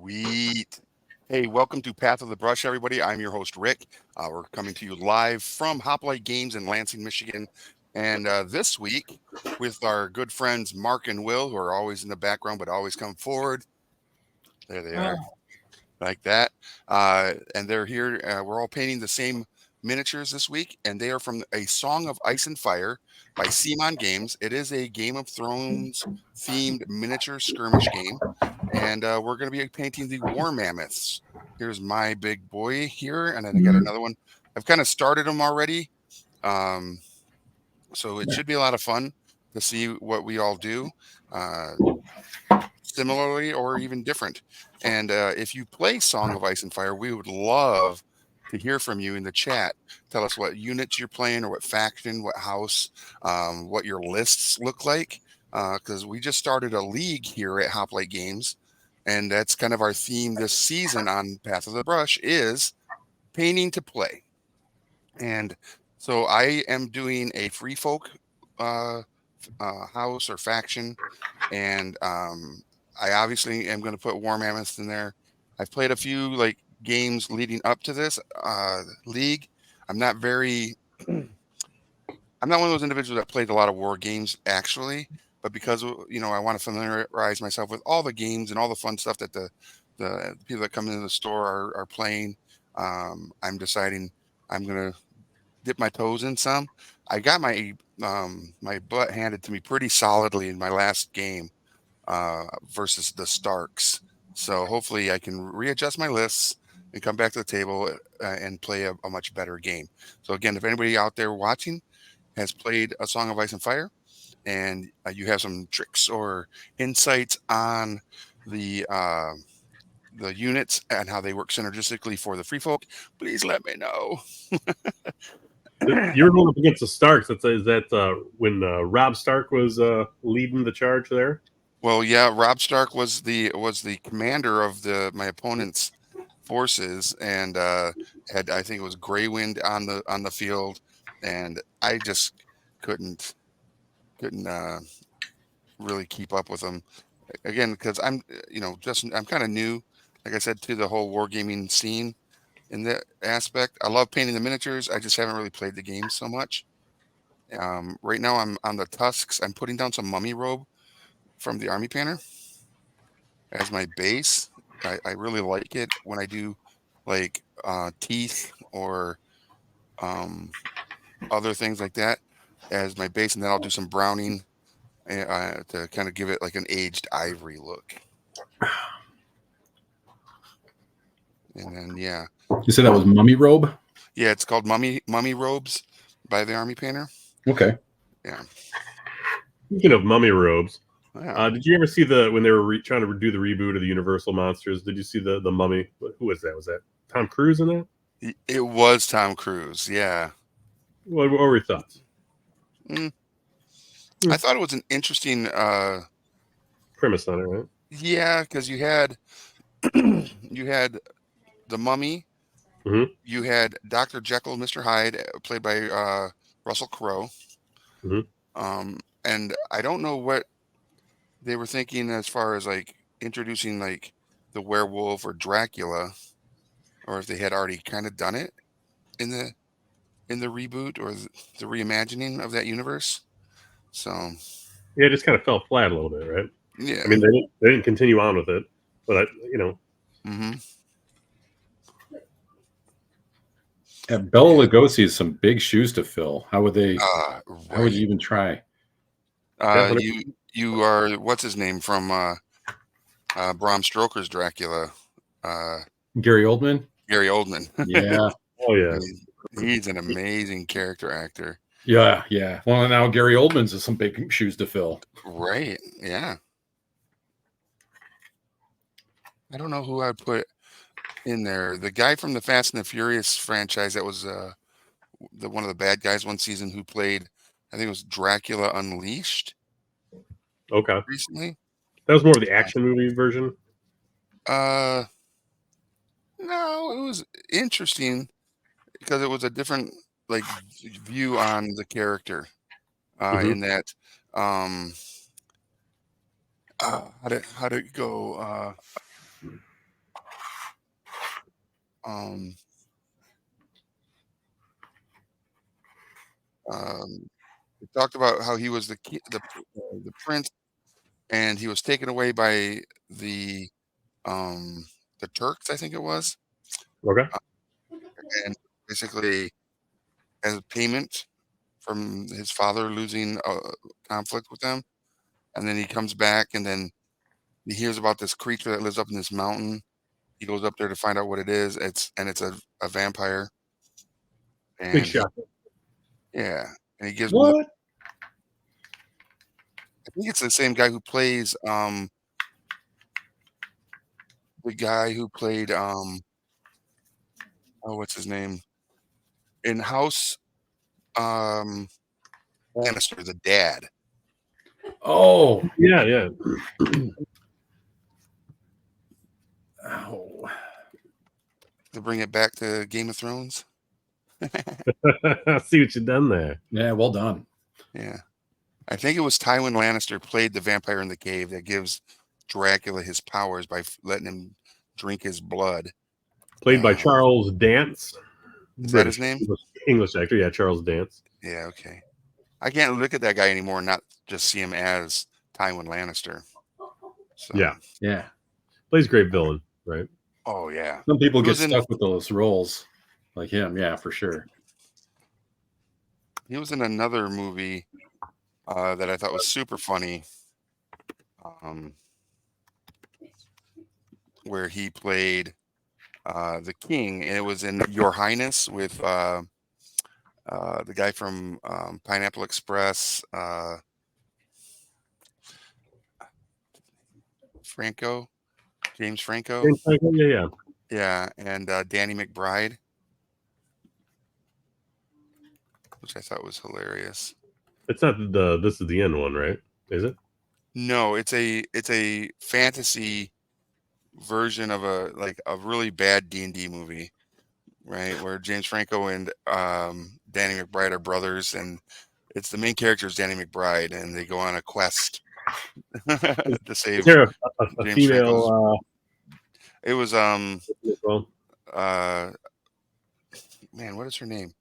Sweet. Hey, welcome to Path of the Brush, everybody. I'm your host, Rick. We're coming to you live from Hoplite Games in Lansing, Michigan. And this week, with our good friends Mark and Will, who are always in the background but always come forward. There they are, like that. And they're here. We're all painting the same miniatures this week, and they are from A Song of Ice and Fire by Simon Games. It is a Game of Thrones themed miniature skirmish game, and we're going to be painting the War Mammoths. Here's my big boy here, and then I got another one. I've kind of started them already, um, so it should be a lot of fun to see what we all do. Similarly or even different. And if you play Song of Ice and Fire, we would love to hear from you in the chat. Tell us what units you're playing or what faction, what house, what your lists look like. Because we just started a league here at Hoplite Games, and that's kind of our theme this season on Path of the Brush is painting to play. And so I am doing a free folk house or faction, and I obviously am going to put War Mammoths in there. I've played a few like games leading up to this league. I'm not very. I'm not one of those individuals that played a lot of war games actually, but because I want to familiarize myself with all the games and all the fun stuff that the people that come into the store are playing. I'm deciding I'm gonna dip my toes in some. I got my butt handed to me pretty solidly in my last game versus the Starks. So hopefully I can readjust my lists and come back to the table and play a much better game. So again, if anybody out there watching has played A Song of Ice and Fire and you have some tricks or insights on the uh, the units and how they work synergistically for the free folk, please let me know. You're going up against the Starks. Is that when Rob Stark was leading the charge there? Well, yeah, Rob Stark was the commander of my opponent's forces, and had, I think it was Greywind on the field, and I just couldn't really keep up with him again because I'm kind of new, like I said, to the whole wargaming scene in that aspect. I love painting the miniatures. I just haven't really played the game so much. Right now, I'm on the tusks. I'm putting down some mummy robe from the army painter as my base. I really like it when I do like teeth or um, other things like that as my base, and then I'll do some browning to kind of give it like an aged ivory look. And then You said that was mummy robe? yeah, it's called mummy robes by the army painter. Okay. Yeah. Speaking of mummy robes, Yeah. did you ever see when they were trying to do the reboot of the Universal Monsters? Did you see the mummy? Who was that? Was that Tom Cruise in that? It was Tom Cruise. Yeah. What were your thoughts? I thought it was an interesting Premise on it, right? yeah, because you had you had the mummy. Mhm. You had Dr. Jekyll and Mr. Hyde, played by Russell Crowe. Mhm. And I don't know what they were thinking as far as like introducing like the werewolf or Dracula, or if they had already kind of done it in the reboot or the reimagining of that universe. So Yeah, it just kind of fell flat a little bit, right? yeah. I mean, they didn't continue on with it, but Mm-hmm. Bella Lugosi has some big shoes to fill. How would they? How would Right. you even try? You are what's his name from Bram Stoker's Dracula? Gary Oldman. Gary Oldman. Yeah. oh yeah, He's an amazing character actor. Yeah. Yeah. Well, now Gary Oldman's has some big shoes to fill. Right. Yeah. I don't know who I'd put in there. The guy from the Fast and the Furious franchise that was one of the bad guys one season who played, I think it was Dracula Unleashed okay. recently. That was more of the action movie version. Uh, no, it was interesting because it was a different like view on the character. Mhm. In that, how did it go? um, it talked about how he was the prince, and he was taken away by the um, the Turks, I think it was, Okay. and basically as payment from his father losing a conflict with them, and then he comes back, and then he hears about this creature that lives up in this mountain. He goes up there to find out what it is. It's a vampire, Big and shot. yeah, and he gives him. What? I think it's the same guy who plays the guy who played oh, what's his name in House um Lannister, the dad. Oh, Yeah, yeah. ow. To bring it back to Game of Thrones. I see what you've done there. Yeah, well done. Yeah, I think it was Tywin Lannister played the vampire in the cave that gives Dracula his powers by letting him drink his blood. Played by Charles Dance. Is that his name? English actor, yeah, Charles Dance. Yeah, okay. I can't look at that guy anymore and not just see him as Tywin Lannister. So, Yeah. Yeah. Plays great villain, right? Oh yeah. Some people He get was in- stuck with those roles, like him. Yeah, for sure. He was in another movie that I thought was super funny, where he played the king, and it was in Your Highness with the guy from Pineapple Express, Franco, James Franco. Yeah. Yeah, and Danny McBride, which I thought was hilarious. It's not the This Is the End one, right? Is it? No, it's a fantasy version of a really bad D&D movie, right? Where James Franco and Danny McBride are brothers, and it's the main character is Danny McBride, and they go on a quest to save Is there a James female? It was Well, man, what is her name?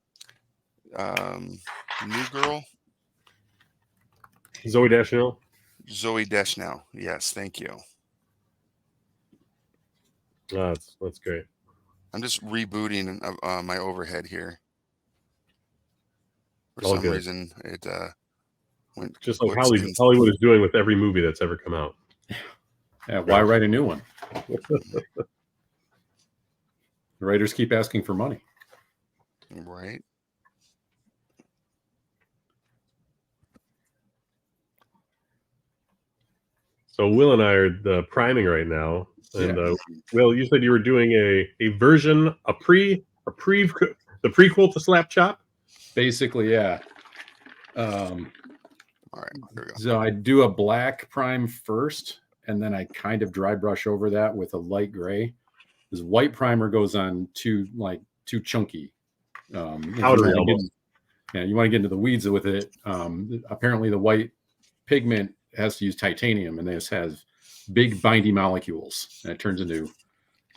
New Girl, Zoe Deschanel. Zoe Deschanel. Yes, thank you. That's great. I'm just rebooting my overhead here. For All some good. reason, it went Just like coextends. Hollywood is doing with every movie that's ever come out. Yeah, why write a new one? The writers keep asking for money. Right. So Will and I are priming right now, and Will, you said you were doing a version, the prequel to Slap Chop. Basically, yeah. All right. Here we go. So I do a black prime first, and then I kind of dry brush over that with a light gray. This white primer goes on too chunky. Powdery almost. Yeah, you want to get into the weeds with it. Apparently, the white pigment has to use titanium, and this has big binding molecules, and it turns into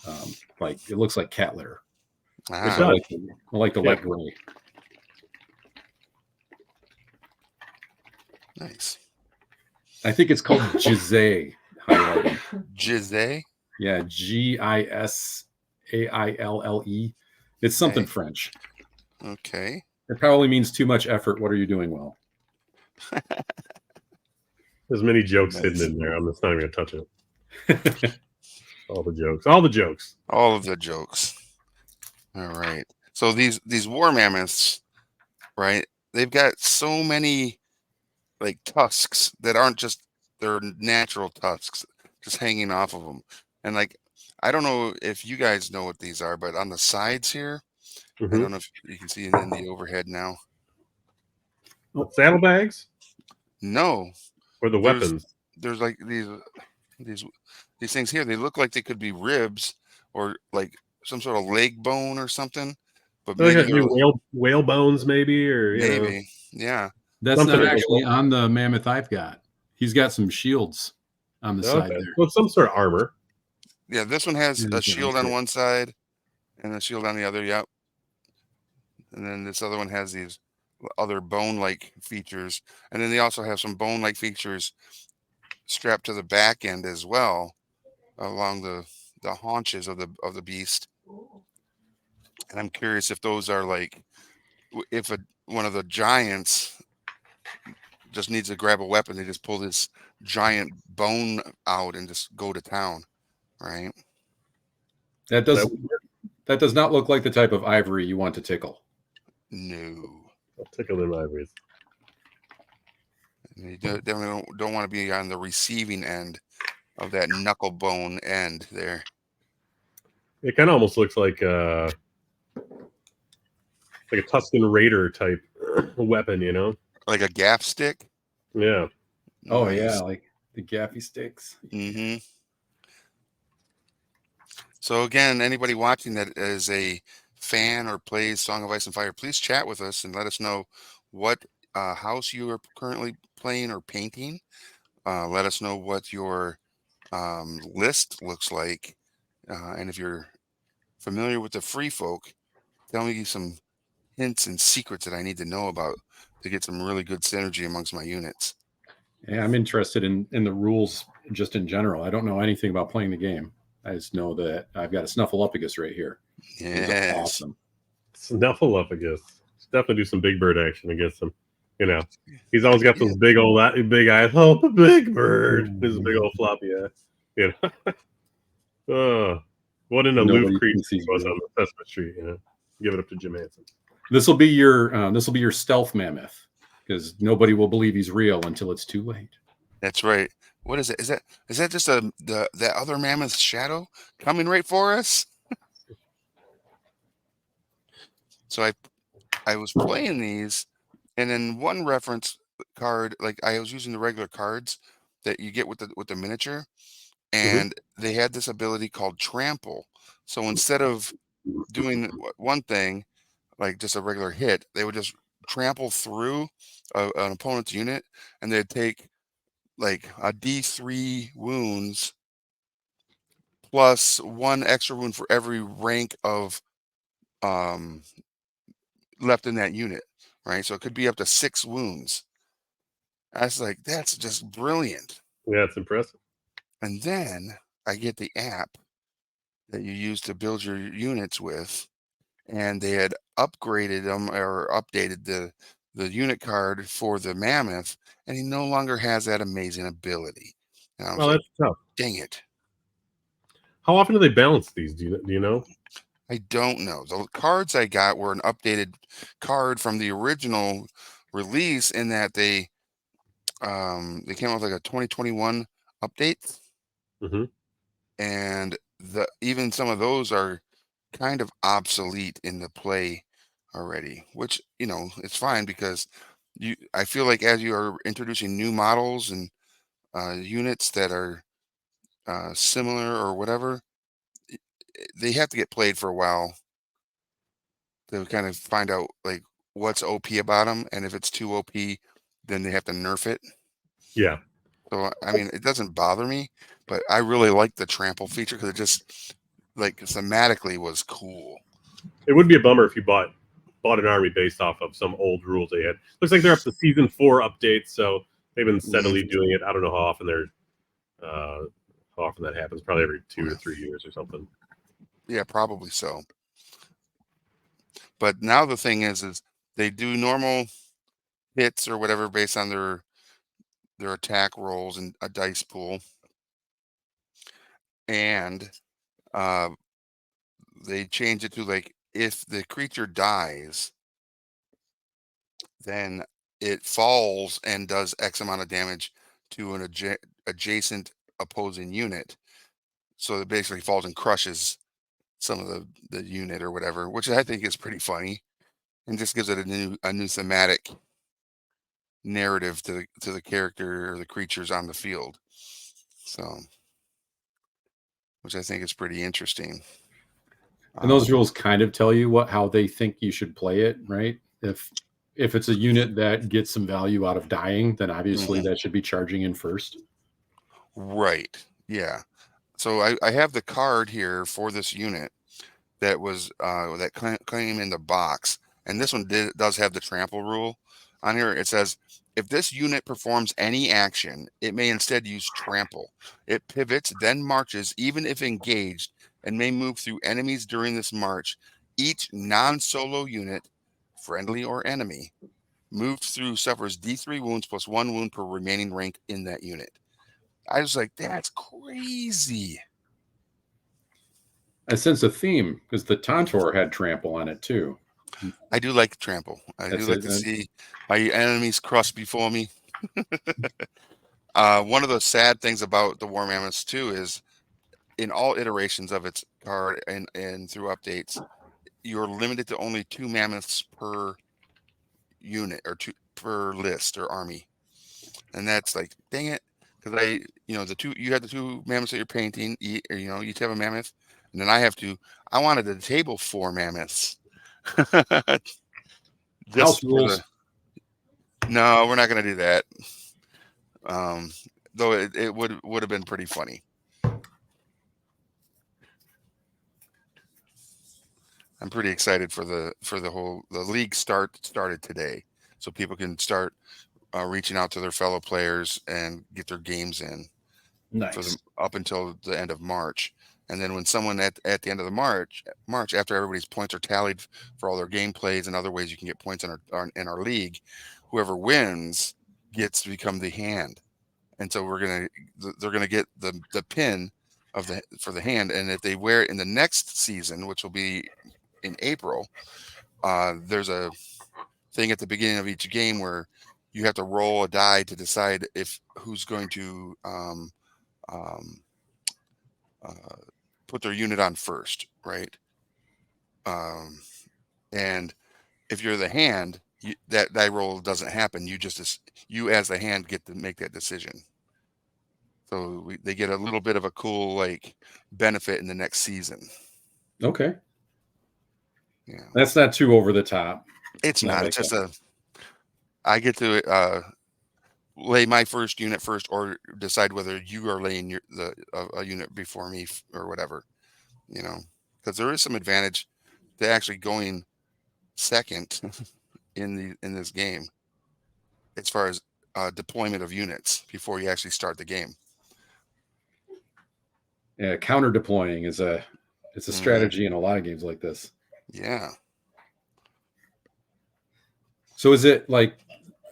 it looks like cat litter. Ah, So I like the light gray. nice. I think it's called Giselle highlighting. Giselle. Yeah, Gisaille. It's something Okay. French. Okay. It probably means too much effort. What are you doing, Will? There's many jokes Nice. hidden in there. I'm just not even gonna touch it. All the jokes. All the jokes. All of the jokes. All right. So these war mammoths, right? They've got so many like tusks that aren't just their natural tusks, just hanging off of them. And like, I don't know if you guys know what these are, but on the sides here, I Mhm. don't know if you can see it in the overhead now. Saddlebags No, or the There's- weapons? there's like these things here. They look like they could be ribs or like some sort of leg bone or something. But Like maybe they're whale bones, maybe, or you know. maybe, yeah. That's Something not like actually that. on the mammoth I've got. He's got some shields on the side Okay. there. Well, some sort of armor. Yeah, this one has Yeah, a that's shield on it. one side, and the shield on the other. Yep. And then this other one has these other bone-like features, and then they also have some bone-like features strapped to the back end as well, along the haunches of the beast. And I'm curious if those are like if one of the giants just needs to grab a weapon, they just pull this giant bone out and just go to town, right? That does not look like the type of ivory you want to tickle. No. I'll tickle them ivories. You definitely don't want to be on the receiving end of that knuckle bone end there. It kind of almost looks like a Tusken Raider type weapon, you know? Like a gaff stick. Yeah. Oh Nice. yeah, like the gaffy sticks. Mm-hmm. So again, anybody watching that is a fan or plays Song of Ice and Fire, please chat with us and let us know what house you are currently playing or painting. Let us know what your list looks like, and if you're familiar with the Free Folk, tell me some hints and secrets that I need to know about to get some really good synergy amongst my units. Yeah, I'm interested in the rules just in general. I don't know anything about playing the game. I just know that I've got a Snuffleupagus right here. He's Yes. awesome. Snuffleupagus. Definitely do some Big Bird action against him. You know, he's always got those big eyes. Oh, the Big Bird. His big old floppy eye. You know. What an aloof Nobody creature thinks he he's was real. on the Sesame Street. You know, give it up to Jim Henson. This will be your stealth mammoth, because nobody will believe he's real until it's too late. That's right. What is it? Is that just that other mammoth shadow coming right for us? So I was playing these, and then one reference card, like I was using the regular cards that you get with the miniature, and they had this ability called trample. So instead of doing one thing like just a regular hit, they would just trample through an opponent's unit, and they'd take like a D3 wounds plus one extra wound for every rank of um left in that unit, right? So it could be up to 6 wounds. I was like, that's just brilliant. Yeah, it's impressive. And then I get the app that you use to build your units with, and they had upgraded them or updated the unit card for the mammoth, and he no longer has that amazing ability. And I was Well, like, that's tough. dang it. How often do they balance these? Do you know? I don't know. The cards I got were an updated card from the original release, in that they came out with like a 2021 update, Mm-hmm. and even some of those are kind of obsolete in the play already, which it's fine, because I feel like as you are introducing new models and units that are similar or whatever, they have to get played for a while to kind of find out like what's OP about them, and if it's too OP, then they have to nerf it. Yeah. So I mean, it doesn't bother me, but I really like the trample feature because it just like thematically was cool. It would be a bummer if you bought an army based off of some old rules they had. Looks like they're up to season 4 updates, so they've been steadily doing it. I don't know how often that happens. Probably every 2 or 3 years or something. Yeah, probably so. But now the thing is they do normal hits or whatever based on their attack rolls and a dice pool, and they change it to like if the creature dies, then it falls and does X amount of damage to an adjacent opposing unit. So it basically falls and crushes some of the unit or whatever, which I think is pretty funny, and just gives it a new thematic narrative to the character or the creatures on the field. So, which I think is pretty interesting. And those rules kind of tell you how they think you should play it, right? If it's a unit that gets some value out of dying, then obviously that should be charging in first. Right. Yeah. So I have the card here for this unit that was came in the box, and this one does have the trample rule on here. It says if this unit performs any action, it may instead use trample. It pivots, then marches, even if engaged, and may move through enemies during this march. Each non-solo unit, friendly or enemy, moved through suffers D3 wounds plus 1 wound per remaining rank in that unit. I was like, that's crazy. I sense a theme because the Tantor had trample on it too. I do like trample. I That's do like it, to then. see my enemies crushed before me. One of the sad things about the War Mammoths too is in all iterations of its card and through updates, you're limited to only 2 mammoths per unit or 2 per list or army. And that's like, dang it. Because you have the 2 mammoths that you're painting, you each have a mammoth. And then I wanted to table 4 mammoths. House Just for rules. no, we're not going to do that. Though it would have been pretty funny. I'm pretty excited for the league started today, so people can start reaching out to their fellow players and get their games in for Nice. them up until the end of March. And then when someone at the end of the March after everybody's points are tallied for all their game plays and other ways you can get points in our league, whoever wins gets to become the hand. And so they're gonna get the pin for the hand, and if they wear it in the next season, which will be in April, there's a thing at the beginning of each game where you have to roll a die to decide if who's going to put their unit on first, right? And if you're the hand, that die roll doesn't happen. You as the hand get to make that decision. So they get a little bit of a cool benefit in the next season. Okay. Yeah, That's not too over the top. it's not. like It's just that. I get to lay my first unit first, or decide whether you are laying a unit before me or whatever. Because there is some advantage to actually going second in this game as far as deployment of units before you actually start the game. Yeah, counter deploying is a strategy in a lot of games like this. Yeah. So is it like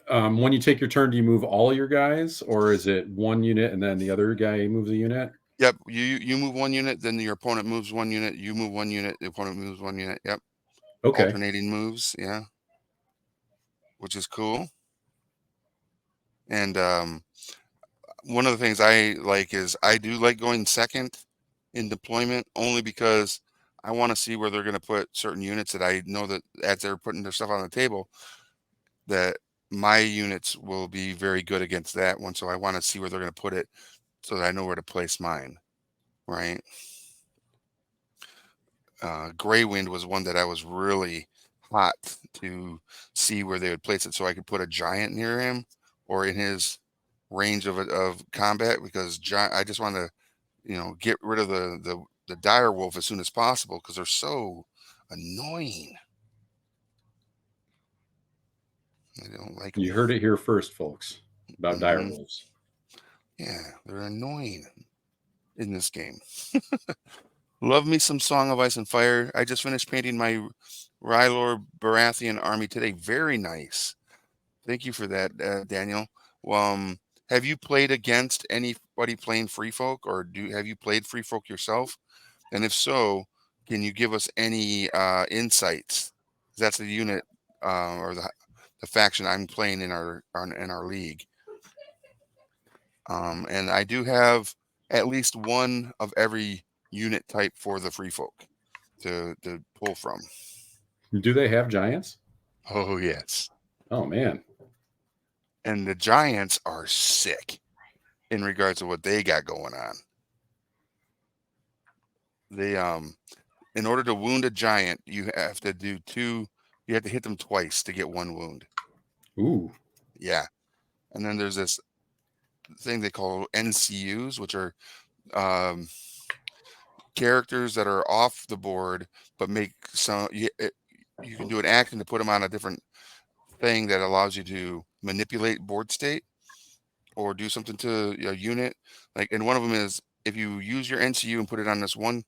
when you take your turn, do you move all your guys, or is it one unit and then the other guy moves a unit? Yep. You move 1 unit, then your opponent moves 1 unit. You move 1 unit, the opponent moves 1 unit. Yep. Okay. Alternating moves. Yeah. Which is cool. And one of the things I like is I do like going second in deployment, only because I want to see where they're going to put certain units that I know that as they're putting their stuff on the table, that my units will be very good against that one. So I want to see where they're going to put it so that I know where to place mine. Right. Gray Wind was one that I was really hot to see where they would place it so I could put a giant near him or in his range of combat, because I just want to get rid of the dire wolf as soon as possible because they're so annoying. I don't like You them. heard it here first, folks, about dire wolves. Yeah, they're annoying in this game. Love me some Song of Ice and Fire. I just finished painting my Rylor Baratheon army today. Very nice. Thank you for that, Daniel. Have you played against anybody playing Free Folk, or have you played Free Folk yourself? And if so, can you give us any insights? That's the unit or the faction I'm playing in our league. And I do have at least one of every unit type for the Free Folk to pull from. Do they have giants? Oh yes. Oh man. And the giants are sick in regards to what they got going on. They in order to wound a giant, you have to you have to hit them twice to get 1 wound. Ooh. Yeah. And then there's this thing they call NCUs, which are characters that are off the board, but make some. You can do an action to put them on a different thing that allows you to manipulate board state or do something to a unit. Like, and one of them is if you use your NCU and put it on this one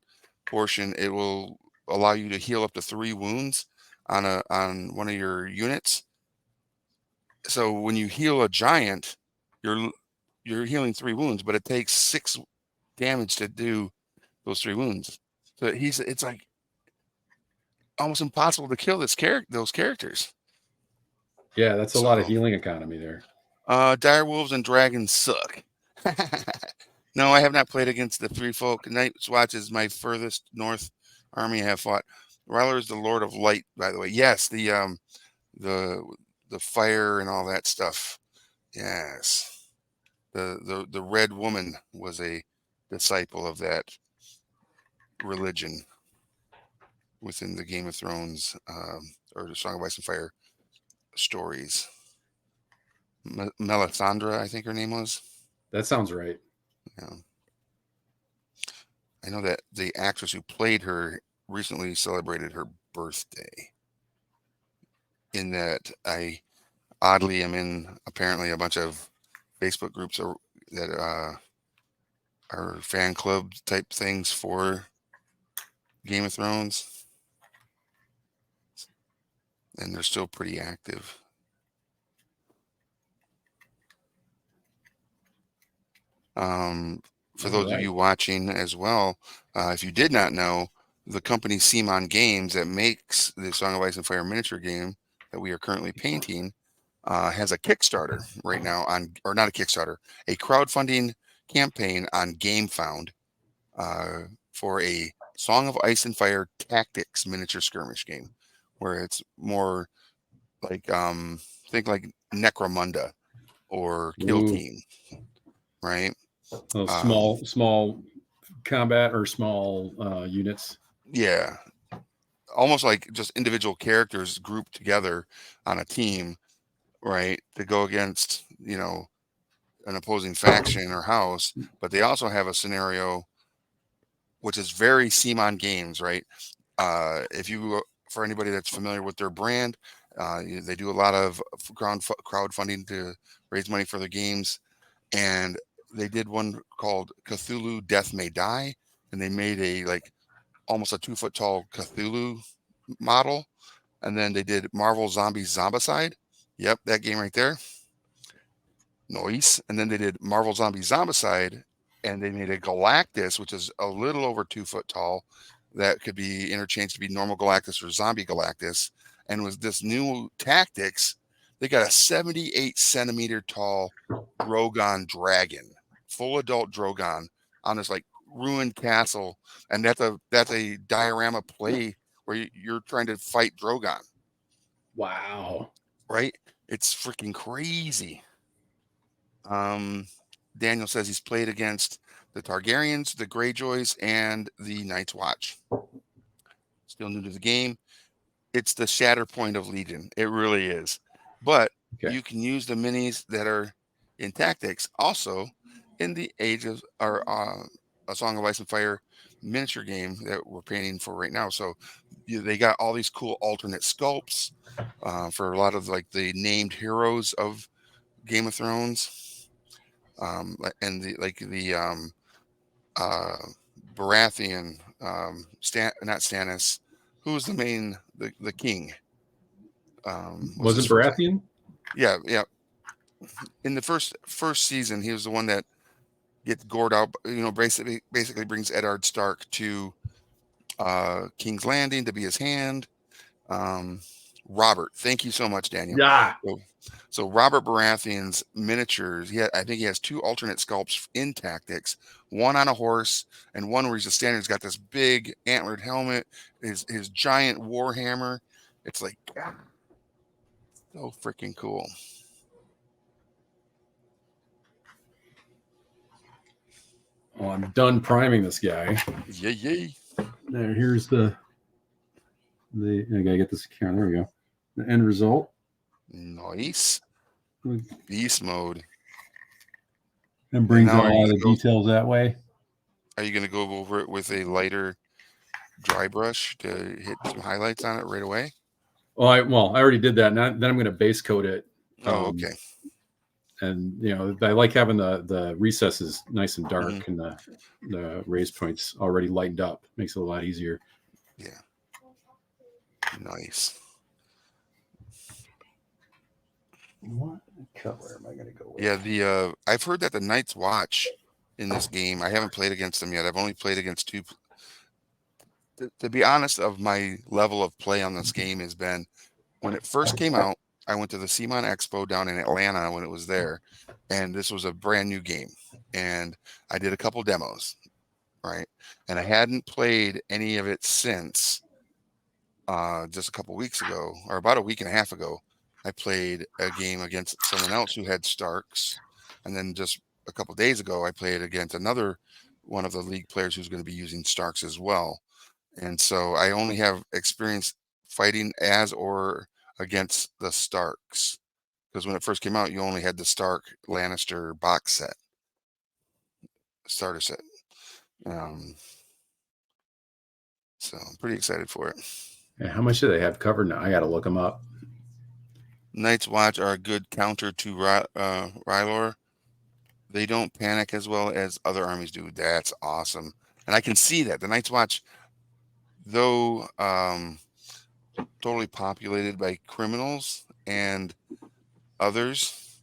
portion, it will allow you to heal up to 3 wounds on one of your units. So when you heal a giant, you're healing 3 wounds, but it takes 6 damage to do those 3 wounds. So it's like almost impossible to kill those characters. Yeah, that's a lot of healing economy there. Dire Wolves and Dragons suck. No, I have not played against the Free Folk. Night's Watch is my furthest north army I have fought. Ryler is the Lord of Light, by the way. Yes, the fire and all that stuff. Yes. The Red Woman was a disciple of that religion within the Game of Thrones or the Song of Ice and Fire stories. Melisandre, I think her name was. That sounds right. Yeah. I know that the actress who played her recently celebrated her birthday. In that I oddly am in apparently a bunch of Facebook groups that are fan club type things for Game of Thrones. And they're still pretty active. For those of you watching as well, if you did not know, the company Simon Games that makes the Song of Ice and Fire miniature game that we are currently painting has a Kickstarter right now or not a Kickstarter, a crowdfunding campaign on GameFound for a Song of Ice and Fire tactics miniature skirmish game, where it's more like think like Necromunda or Kill Team, right? Small combat or small units. Yeah, almost like just individual characters grouped together on a team, right, to go against an opposing faction or house. But they also have a scenario which is very Simon Games, right? For anybody that's familiar with their brand, they do a lot of crowdfunding to raise money for their games, and they did one called Cthulhu Death May Die, and they made almost a 2 foot tall Cthulhu model. And then they did Marvel Zombies Zombicide. Yep, that game right there. Nice. And then they did Marvel Zombies Zombicide, and they made a Galactus, which is a little over 2 foot tall, that could be interchanged to be normal Galactus or Zombie Galactus. And with this new tactics, they got a 78 centimeter tall Drogon dragon, full adult Drogon, on this ruined castle, and that's a diorama play where you're trying to fight Drogon. Wow! Right? It's freaking crazy. Daniel says he's played against the Targaryens, the Greyjoys, and the Night's Watch. Still new to the game. It's the shatter point of Legion. It really is. But you can use the minis that are in tactics also in the Age of a Song of Ice and Fire miniature game that we're painting for right now. So they got all these cool alternate sculpts for a lot of the named heroes of Game of Thrones, and the Baratheon, not Stannis. Who was the king? Was it Baratheon? Yeah. In the first season, he was the one that gets gored out. Basically brings Eddard Stark to King's Landing to be his hand. Robert, thank you so much, Daniel. Yeah. So Robert Baratheon's miniatures, I think he has 2 alternate sculpts in tactics, one on a horse and one where he's just standing. He's got this big antlered helmet, his giant war hammer. It's so freaking cool. Well, I'm done priming this guy. Yay. There, here's I gotta get this camera. There we go. The end result. Nice. Beast mode. And brings all the details that way. Are you going to go over it with a lighter dry brush to hit some highlights on it right away? Well, I already did that. Now, then I'm going to base coat it. Oh, okay. And I like having the recesses nice and dark, Mhm. and the raise points already lightened up. Makes it a lot easier. Yeah. Nice. What color am I going to go with? Yeah, I've heard that the Night's Watch in this game, I haven't played against them yet. I've only played against two. To be honest, of my level of play on this game has been when it first came out, I went to the CMON Expo down in Atlanta when it was there, and this was a brand new game. And I did a couple demos, right? And I hadn't played any of it since just a couple weeks ago, or about a week and a half ago. I played a game against someone else who had Starks, and then just a couple days ago, I played against another one of the league players who's going to be using Starks as well. And so I only have experience fighting as or against the Starks, because when it first came out, you only had the Stark Lannister box set, starter set. So I'm pretty excited for it. And how much do they have covered now? I got to look them up. Night's Watch are a good counter to Rylor. They don't panic as well as other armies do. That's awesome. And I can see that. The Night's Watch, though totally populated by criminals and others,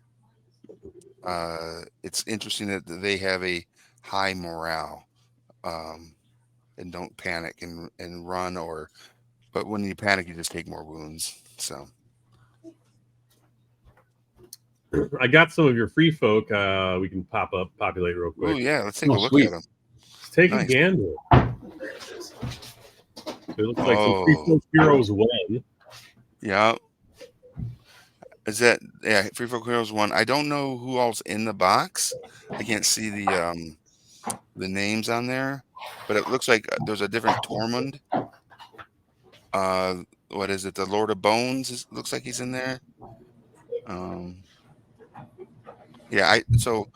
it's interesting that they have a high morale and don't panic and run, but when you panic, you just take more wounds. So I got some of your free folk. We can populate real quick. oh yeah, let's take a look sweet. at them. Let's take Nice. a gander. It looks like some free folk heroes won. Yeah. Is that Free Folk Heroes 1? I don't know who all's in the box. I can't see the names on there, but it looks like there's a different Tormund. What is it? The Lord of Bones looks like he's in there. So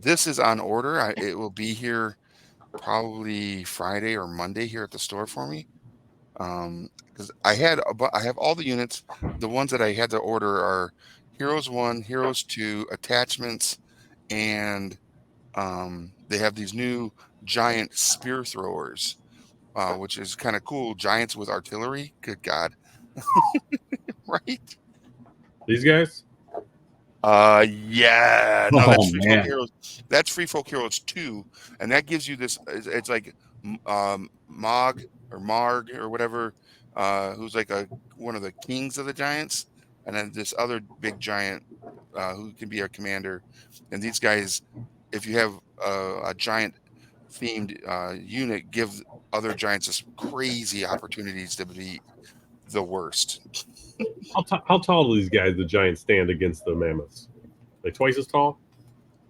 this is on order. It will be here probably Friday or Monday here at the store for me. Because I have all the units. The ones that I had to order are Heroes 1, Heroes 2, attachments, and they have these new giant spear throwers, which is kind of cool. Giants with artillery. Good God. Right? These guys? Yeah. No, that's Oh, Free man. Folk Heroes. That's Free Folk Heroes 2, and that gives you this. It's like Mog or Marg or whatever, who's like one of the kings of the giants, and then this other big giant who can be a commander. And these guys, if you have a giant themed unit, give other giants this crazy opportunities to be the worst. How tall do these guys, the giants, stand against the mammoths? Like twice as tall?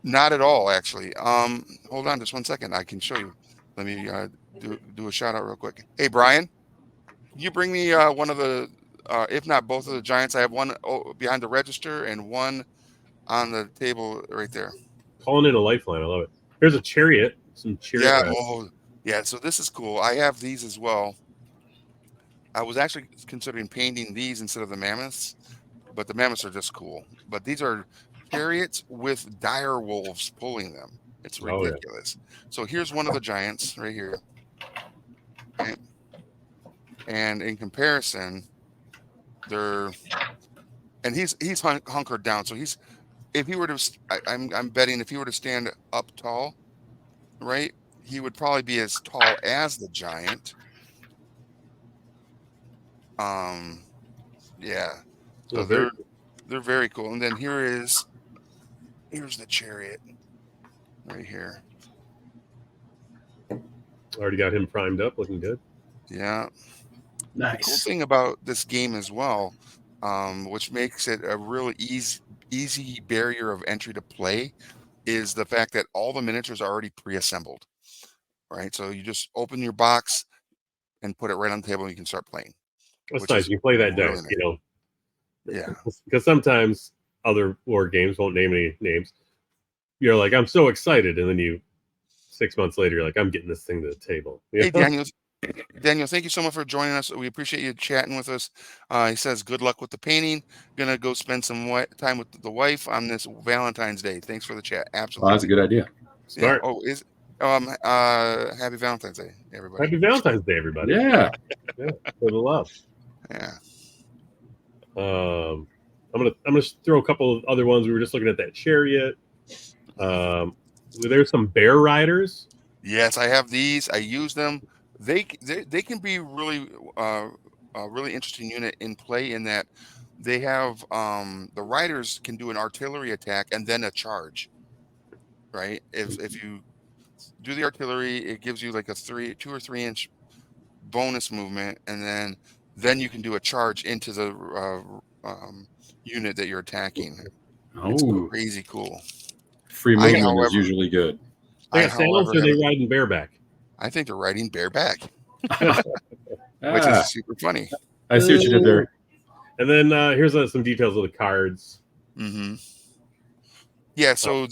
Not at all, actually. Hold on just 1 second. I can show you. Let me do a shout out real quick. Hey, Brian, can you bring me one of the, if not both of the giants? I have one behind the register and one on the table right there. Calling in a lifeline. I love it. Here's a chariot. Some chariot. Yeah. So this is cool. I have these as well. I was actually considering painting these instead of the mammoths, but the mammoths are just cool. But these are chariots with dire wolves pulling them. It's ridiculous. So here's one of the giants right here. Right? And in comparison, he's hunkered down. So I'm betting if he were to stand up tall, right, he would probably be as tall as the giant. Yeah. So they're very cool. And then here's the chariot right here. Already got him primed up, looking good. Yeah. Nice. The cool thing about this game as well, which makes it a really easy barrier of entry to play, is the fact that all the miniatures are already pre-assembled. Right. So you just open your box and put it right on the table and you can start playing. That's nice. You can play that really deck, nice. Yeah. Because sometimes other war games, won't name any names, you're like, I'm so excited, and then you 6 months later, you're like, I'm getting this thing to the table. You Hey, know? Daniel, thank you so much for joining us. We appreciate you chatting with us. He says, good luck with the painting. Gonna go spend some time with the wife on this Valentine's Day. Thanks for the chat. Well, Absolutely. that's a good idea. Yeah. Smart. Oh, happy Valentine's Day, everybody. Happy Valentine's Day, everybody. Yeah. Yeah, for the love. Yeah. I'm gonna throw a couple of other ones. We were just looking at that chariot. There's some bear riders. Yes, I have these. I use them. They can be really a really interesting unit in play in that they have the riders can do an artillery attack and then a charge. Right? If you do the artillery, it gives you like a 2 or 3 inch bonus movement, and then you can do a charge into the unit that you're attacking. It's Oh, crazy cool. free I, movement is however- usually good. They I, got sandals, however, or they have- riding bareback. I think they're riding bareback, Ah, which is super funny. I see what you did there. And then here's some details of the cards. Mm-hmm. Yeah, so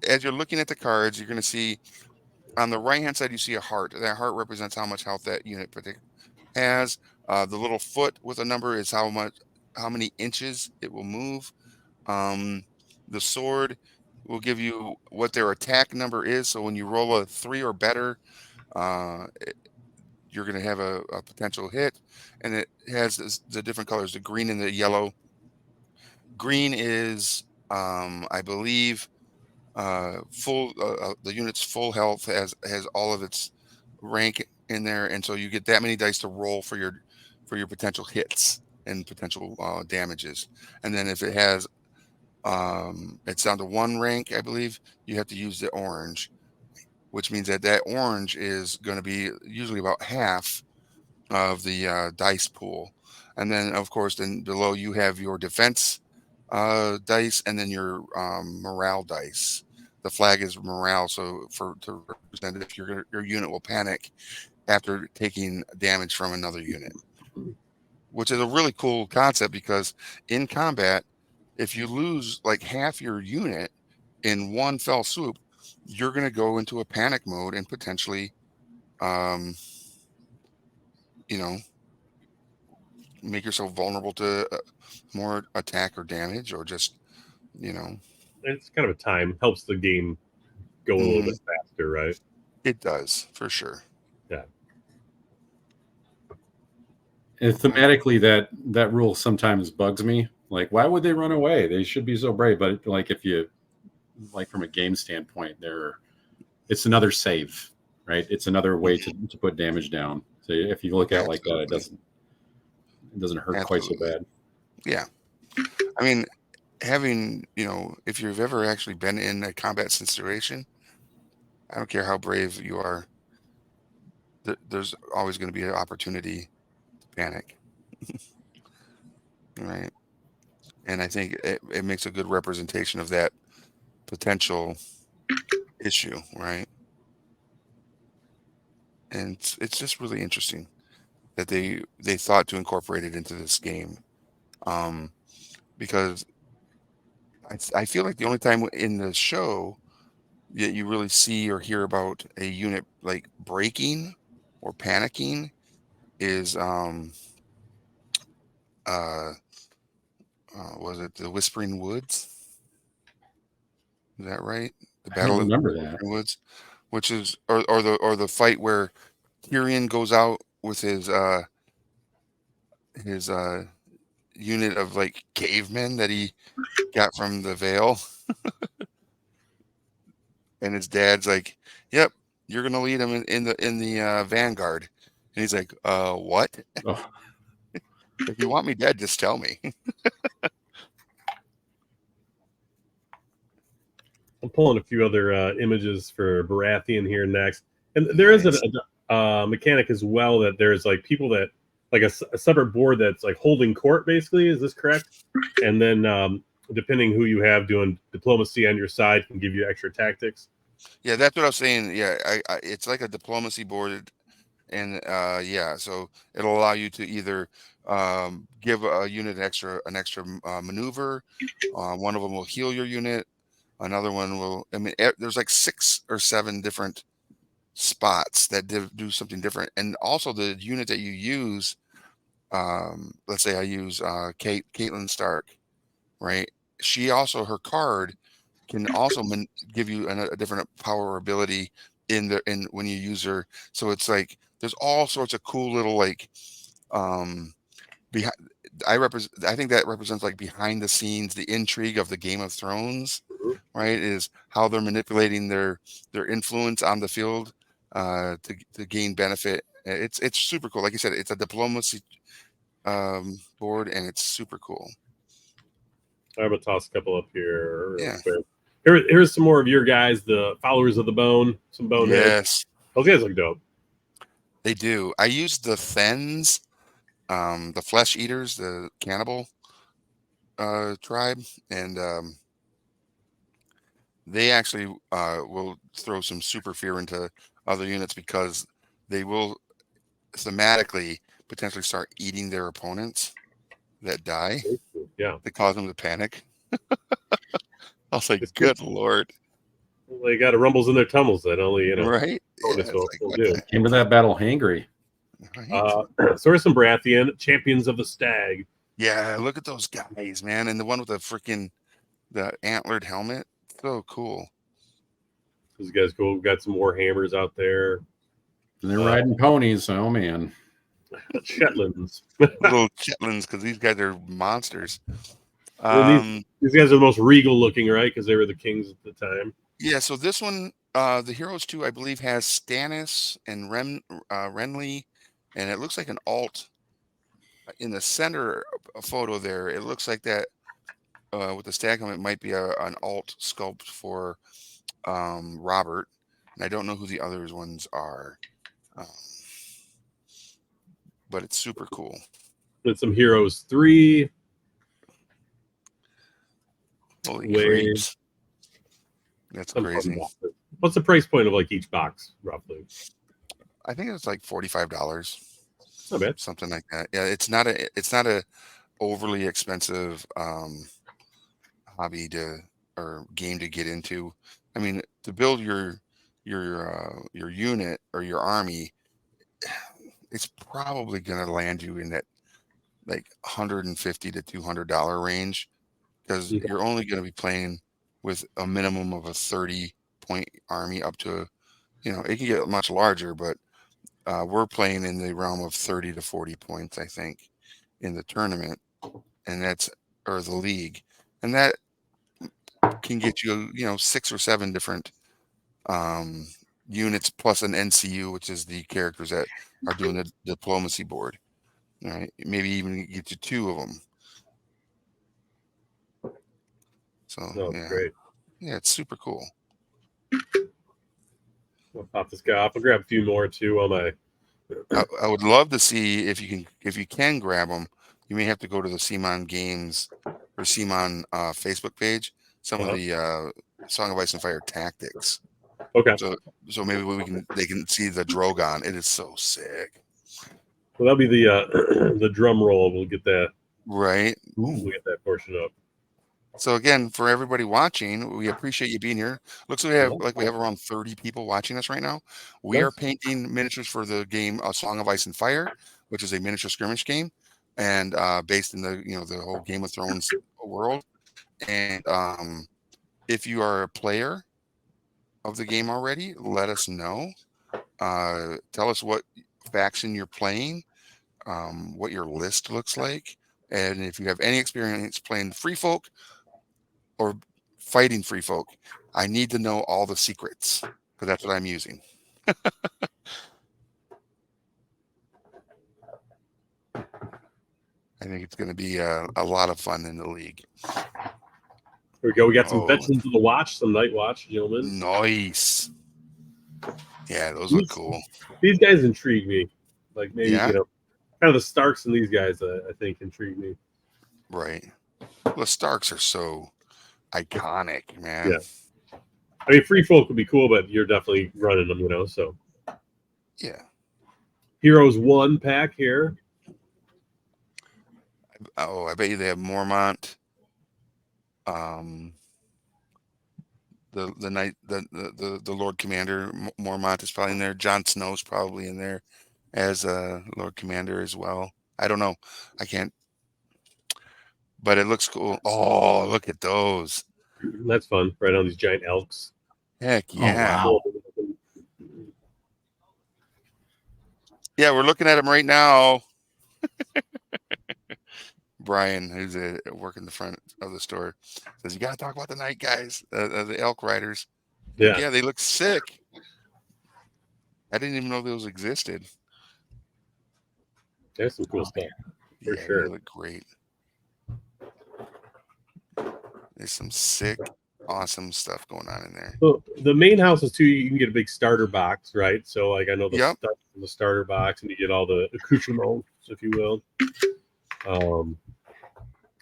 as you're looking at the cards, you're going to see on the right-hand side, you see a heart. That heart represents how much health that unit has. The little foot with a number is how many inches it will move. The sword will give you what their attack number is. So when you roll a 3 or better, you're going to have a potential hit. And it has the different colors, the green and the yellow. Green is, I believe, full. The unit's full health has all of its rank in there, and so you get that many dice to roll for your potential hits and potential damages. And then if it has, it's down to 1 rank, I believe, you have to use the orange, which means that orange is going to be usually about half of the dice pool. And then, of course, then below you have your defense dice, and then your morale dice. The flag is morale, so to represent if your unit will panic after taking damage from another unit, which is a really cool concept because in combat, if you lose like half your unit in one fell swoop, you're going to go into a panic mode and potentially, make yourself vulnerable to more attack or damage, or just, It's kind of a time, helps the game go a little bit faster, right? It does, for sure. Yeah. And thematically, that rule sometimes bugs me. Like, why would they run away? They should be so brave. But like, if you like from a game standpoint, it's another save, right? It's another way to put damage down. So if you look at it like that, it doesn't hurt quite so bad. Yeah. I mean, having, if you've ever actually been in a combat situation, I don't care how brave you are, there's always going to be an opportunity to panic. Right. And I think it makes a good representation of that potential issue, right? And it's just really interesting that they thought to incorporate it into this game, because I feel like the only time in the show that you really see or hear about a unit like breaking or panicking is was it the Whispering Woods? Is that right? The I Battle don't of remember the that. Whispering Woods, which is or the fight where Tyrion goes out with his unit of like cavemen that he got from the Vale. And his dad's like, "Yep, you're gonna lead him in the vanguard." And he's like, what? Oh, If you want me dead, just tell me." I'm pulling a few other images for Baratheon here next, and there is a mechanic as well that there's like people that like a separate board that's like holding court. Basically, is this correct? And then depending who you have doing diplomacy on your side can give you extra tactics. Yeah, that's what I was saying. Yeah, it's like a diplomacy board, and so it'll allow you to either give a unit an extra maneuver. One of them will heal your unit. Another one will. I mean, there's like 6 or 7 different spots that do something different. And also the unit that you use, let's say I use Caitlin Stark, right? She also, her card can also give you a different power or ability in when you use her. So it's like there's all sorts of cool little like behind. I think that represents like behind the scenes, the intrigue of the Game of Thrones, Mhm. right? Is how they're manipulating their influence on the field to gain benefit. It's super cool. Like you said, it's a diplomacy board, and it's super cool. I'm gonna toss a couple up here real Yeah. quick. Here's some more of your guys, the followers of the bone, some boneheads. Yes, Those guys look dope. they do. I used the Fens, the flesh eaters, the cannibal tribe, and they actually will throw some super fear into other units because they will thematically potentially start eating their opponents that die. Yeah, They cause them to panic. I was like, it's good. good lord, They got a rumbles in their tumbles that only right? Yeah, bonus it's will like, what do. the Came to that battle hangry. heck, right? Source and Baratheon, champions of the stag. Yeah, look at those guys, man, and the one with the antlered helmet, so cool. These guys cool. We've got some Warhammers out there. And they're riding ponies. Oh man. Shetlands. Little chitlins, because these guys are monsters. And these guys are the most regal looking, right? Because they were the kings at the time. Yeah, so this one, the Heroes 2, I believe, has Stannis and Renly, and it looks like an alt in the center photo there. It looks like that with the stag helmet might be an alt sculpt for Robert, and I don't know who the other ones are, um, but it's super cool. With some Heroes 3. Holy Wave. crapes. That's Some crazy. fun boxes. What's the price point of like each box, roughly? I think it's like $45, Not bad. something like that. Yeah, it's not a overly expensive hobby or game to get into. I mean, to build your unit or your army, it's probably going to land you in that like $150 to $200 range, because Okay. you're only going to be playing with a minimum of a 30-point army up to, it can get much larger, but we're playing in the realm of 30 to 40 points, I think, in the tournament, and or the league, and that can get you, 6 or 7 different units plus an NCU, which is the characters that are doing the diplomacy board. All right, maybe even get you 2 of them. So No, yeah, great. yeah, it's super cool. I'll pop this guy off. I'll grab a few more too on my. I would love to see if you can grab them. You may have to go to the CMON Games or CMON Facebook page. Some of the Song of Ice and Fire tactics. Okay. So maybe they can see the Drogon. It is so sick. Well, that'll be the the drum roll. We'll get that. Right. We'll get that portion up. So again, for everybody watching, we appreciate you being here. Looks like we have around 30 people watching us right now. We are painting miniatures for the game Song of Ice and Fire, which is a miniature skirmish game, and based in the whole Game of Thrones world. And if you are a player of the game already, let us know. Tell us what faction you're playing, what your list looks like, and if you have any experience playing Free Folk or fighting Free Folk, I need to know all the secrets, because that's what I'm using. I think it's going to be a lot of fun in the league. Here we go. We got some Veterans of the Watch, some Night Watch, gentlemen. Nice. Yeah, those look cool. These guys intrigue me. Like maybe, Yeah. kind of the Starks and these guys, I think, intrigue me. Right. The Starks are so iconic, man. Yeah. I mean, Free Folk would be cool, but you're definitely running them, so. Yeah. Heroes 1 pack here. Oh, I bet you they have Mormont. the knight, the Lord Commander. Mormont is probably in there. Jon Snow's probably in there as a Lord Commander as well. I don't know. I can't, but it looks cool. Oh, look at those. That's fun. Right on these giant elks. Heck Oh, yeah. wow. Yeah, we're looking at them right now. Brian, who's working the front of the store, says, "You got to talk about the night guys, the elk riders." Yeah. Yeah, they look sick. I didn't even know those existed. There's some cool stuff. For Yeah, sure. they look great. There's some sick, awesome stuff going on in there. Well, the main houses too, you can get a big starter box, right? So like I know the Yep. stuff in the starter box, and you get all the accoutrements, if you will.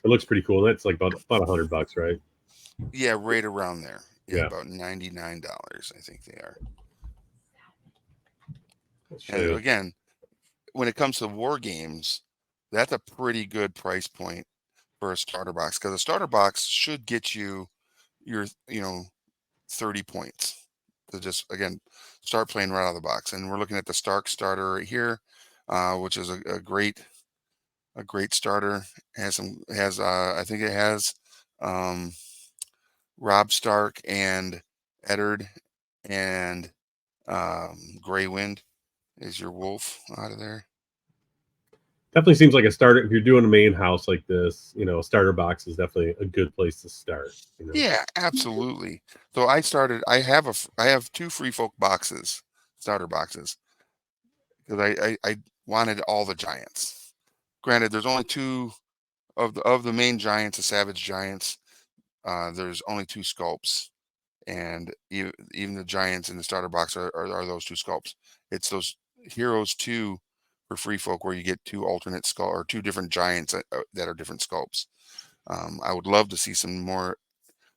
It looks pretty cool. That's like about $100, right? Yeah, right around there. Yeah, Yeah. about $99, I think they are. Let's And show you. again, when it comes to war games, that's a pretty good price point for a starter box, because a starter box should get you your 30 points to just, again, start playing right out of the box. And we're looking at the Stark starter right here, which is a great starter. I think it has Robb Stark and Eddard and Grey Wind is your wolf out of there. Definitely seems like a starter. If you're doing a main house like this, a starter box is definitely a good place to start. Yeah, absolutely. So I have 2 free folk boxes, starter boxes, because I wanted all the giants. Granted, there's only 2 of the main giants, the savage giants. There's only 2 sculpts, and even the giants in the starter box are those 2 sculpts. It's those heroes 2 for free folk where you get 2 alternate skull or 2 different giants that are different sculpts. I would love to see some more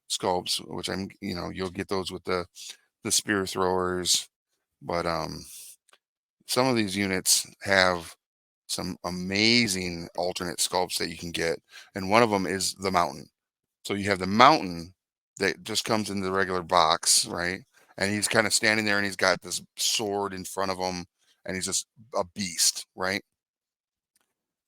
sculpts, which you'll get those with the spear throwers, but some of these units have some amazing alternate sculpts that you can get, and one of them is the mountain. So you have the mountain that just comes in the regular box, right? And he's kind of standing there and he's got this sword in front of him and he's just a beast, right?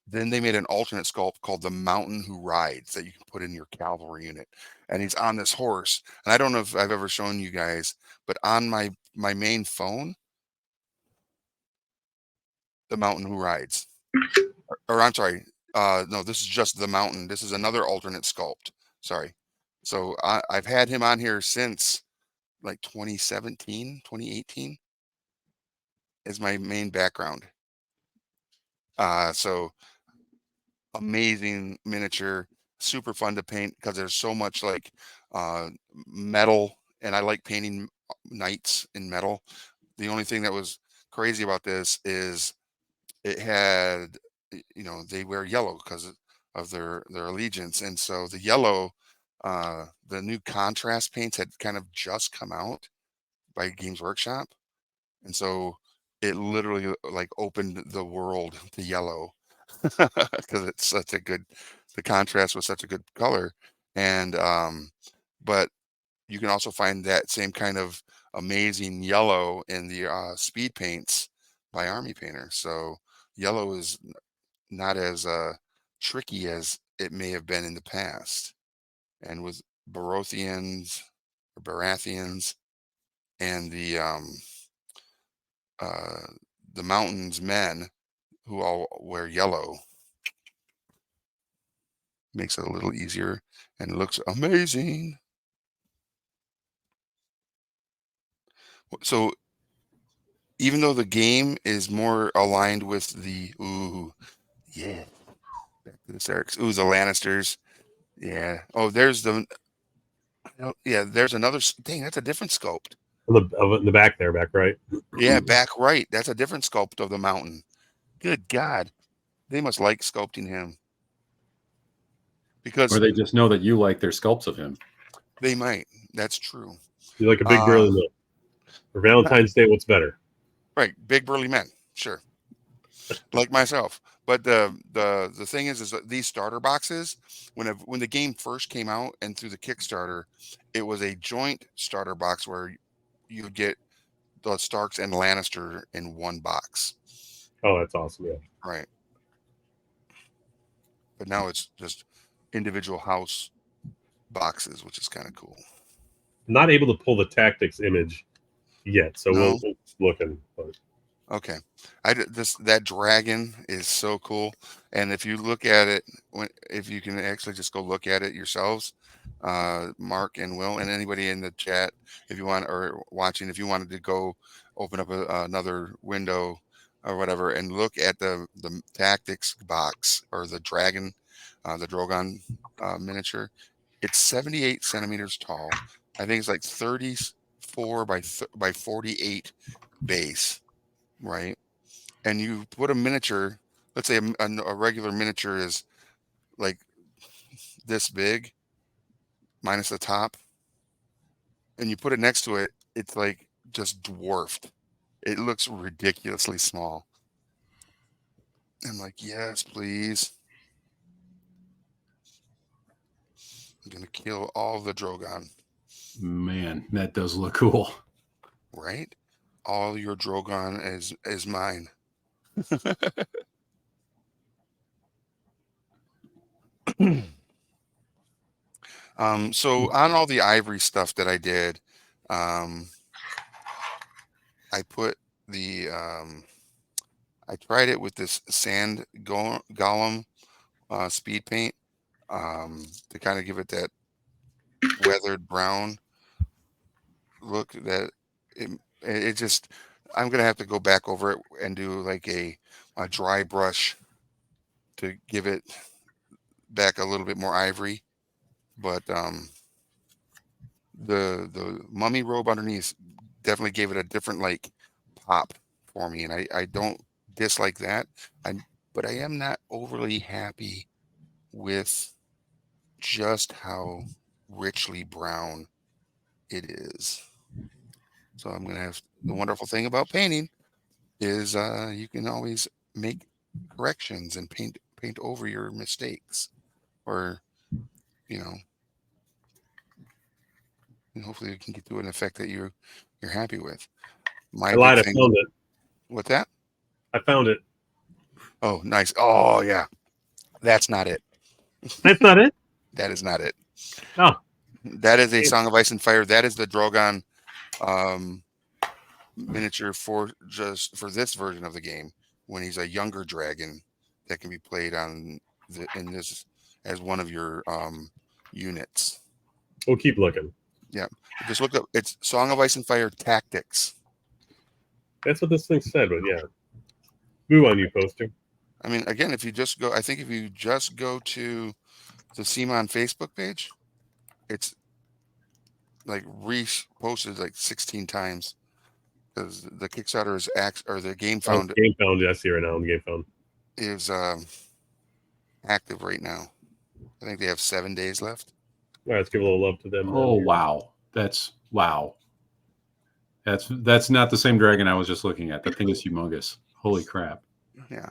Then they made an alternate sculpt called the Mountain Who Rides that you can put in your cavalry unit. And he's on this horse. And I don't know if I've ever shown you guys, but on my main phone, the Mountain Who Rides. Or I'm sorry, no, this is just the Mountain. This is another alternate sculpt. Sorry. So I've had him on here since like 2017, 2018 is my main background. So amazing miniature, super fun to paint because there's so much like metal, and I like painting knights in metal. The only thing that was crazy about this is it had, they wear yellow because of their allegiance, and so the yellow, the new contrast paints had kind of just come out by Games Workshop, and so it literally like opened the world to yellow because it's such a good, the contrast was such a good color. And but you can also find that same kind of amazing yellow in the speed paints by Army Painter. So yellow is not as tricky as it may have been in the past. And with Barothians or Baratheons and the Mountains men who all wear yellow, makes it a little easier and looks amazing. So even though the game is more aligned with the yeah, back to the Starks. The Lannisters. Yeah. Oh, there's yeah, there's another dang, that's a different sculpt. In the back there, back right. Yeah, back right. That's a different sculpt of the mountain. Good God. They must like sculpting him. Because Or they just know that you like their sculpts of him. they might. That's true. You like a big burly man. For Valentine's Day, what's better? Right. Big burly men. Sure. like myself. But the thing is that these starter boxes, when the game first came out and through the Kickstarter, it was a joint starter box where you would get the Starks and Lannister in one box, Oh, that's awesome. Yeah. right? But now it's just individual house boxes, which is kind of cool. Not able to pull the tactics image yet, so No? we'll keep looking. But Okay, that dragon is so cool, and if you look at it, if you can actually just go look at it yourselves, Mark and Will, and anybody in the chat, if you want or watching, if you wanted to go open up another window or whatever, and look at the tactics box or the dragon, the Drogon miniature, it's 78 centimeters tall. I think it's like 34 by 48 base. Right. And you put a miniature, let's say a regular miniature is like this big minus the top, and you put it next to it, it's like just dwarfed. It looks ridiculously small. I'm like, yes, please. I'm going to kill all the Drogon, Man, that does look cool. right? All your Drogon is mine. So on all the ivory stuff that I did, I put I tried it with this sand golem speed paint to kind of give it that weathered brown look that it just I'm gonna have to go back over it and do like a dry brush to give it back a little bit more ivory. But the mummy robe underneath definitely gave it a different like pop for me, and I don't dislike that. But I am not overly happy with just how richly brown it is. So I'm gonna have the wonderful thing about painting is you can always make corrections and paint over your mistakes, or you know, and hopefully you can get to an effect that you're happy with. My I lied. big I thing. found it. What's that? I found it. Oh, nice. Oh yeah, that's not it. That's not it. That is not it. Oh, That is a Song of Ice and Fire. That is the Drogon miniature for this version of the game when he's a younger dragon that can be played on in this as one of your units. we'll keep looking. Yeah, just look up. It's Song of Ice and Fire Tactics. That's what this thing said. But yeah, move on, you poster. I mean, again, if you just go, I think if you just go to the CMON Facebook page, it's like reposted like 16 times because the Kickstarter is or the Game Found Game Found. I see right now on Game Found. is active right now. I think they have 7 days left. All right, let's give a little love to them. Oh wow, that's wow. That's not the same dragon I was just looking at. That thing is humongous. Holy crap! Yeah.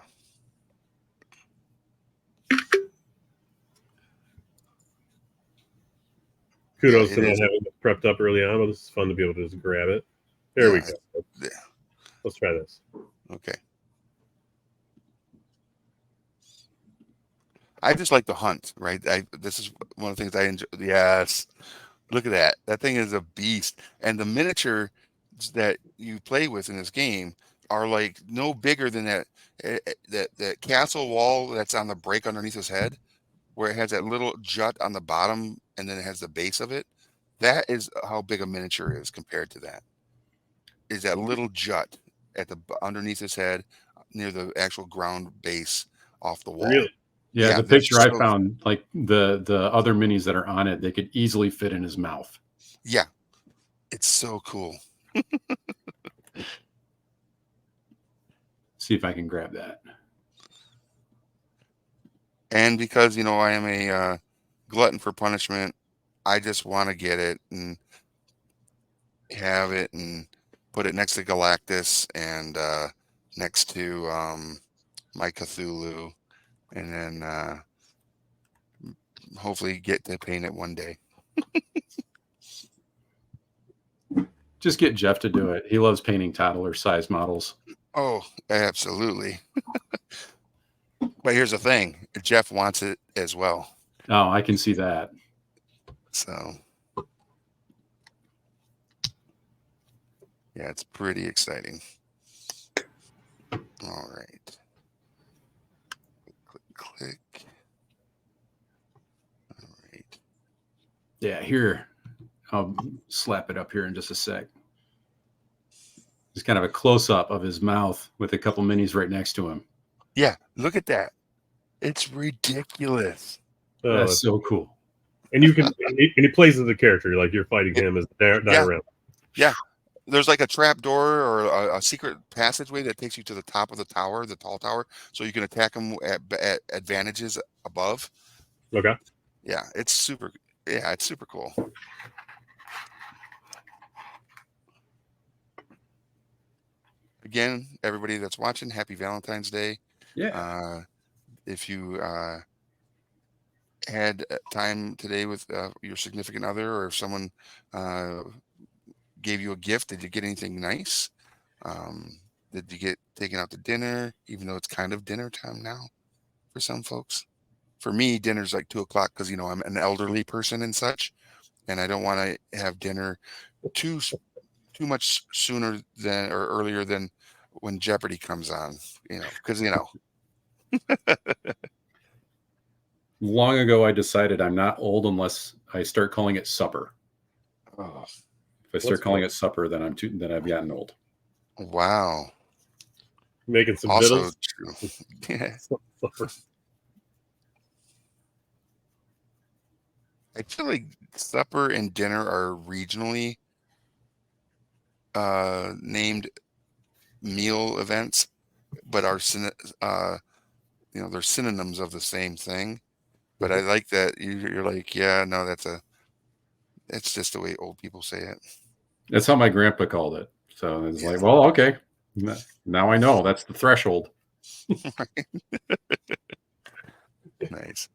Kudos Yeah, to it not is. having it prepped up early on, but this is fun to be able to just grab it. There we Yeah. go. Yeah. Let's try this. Okay. I just like to hunt, right? This is one of the things I enjoy. Yes. Look at that. That thing is a beast. And the miniature that you play with in this game are like no bigger than that castle wall that's on the break underneath his head, where it has that little jut on the bottom and then it has the base of it. That is how big a miniature is compared to that. Is that little jut at underneath his head near the actual ground base off the wall. Really? Yeah, Yeah, the that's picture I so- found, like the other minis that are on it, they could easily fit in his mouth. Yeah. It's so cool. See if I can grab that. And because I am a glutton for punishment, I just want to get it and have it and put it next to Galactus and next to my Cthulhu, and then hopefully get to paint it one day. Just get Jeff to do it. He loves painting toddler-sized models. Oh, absolutely. But here's the thing. Jeff wants it as well. Oh, I can see that. So, yeah, it's pretty exciting. All right. Click. All right. Yeah, here. I'll slap it up here in just a sec. Just kind of a close-up of his mouth with a couple minis right next to him. Yeah, look at that. It's ridiculous. Oh, That's so cool. and you can, and he plays as a character, like you're fighting him as Diorama. Yeah. There's like a trap door or a secret passageway that takes you to the top of the tower, the tall tower, so you can attack them at advantages above. Okay. Yeah, it's super cool. Again, everybody that's watching, happy Valentine's Day. Yeah. If you had time today with your significant other, or if someone gave you a gift, did you get anything nice? Did you get taken out to dinner, even though it's kind of dinner time now for some folks? For me, dinner's like 2:00 because, I'm an elderly person and such, and I don't want to have dinner too much sooner than or earlier than when Jeopardy comes on, because Long ago, I decided I'm not old unless I start calling it supper. Oh, If I start calling it supper, then then I've gotten old. wow. Making some Also vittles. true. Yeah. I feel like supper and dinner are regionally named meal events, but are they're synonyms of the same thing. But I like that you're like, yeah, no, it's just the way old people say it. That's how my grandpa called it. So it's like, well, okay. Now I know that's the threshold. Nice.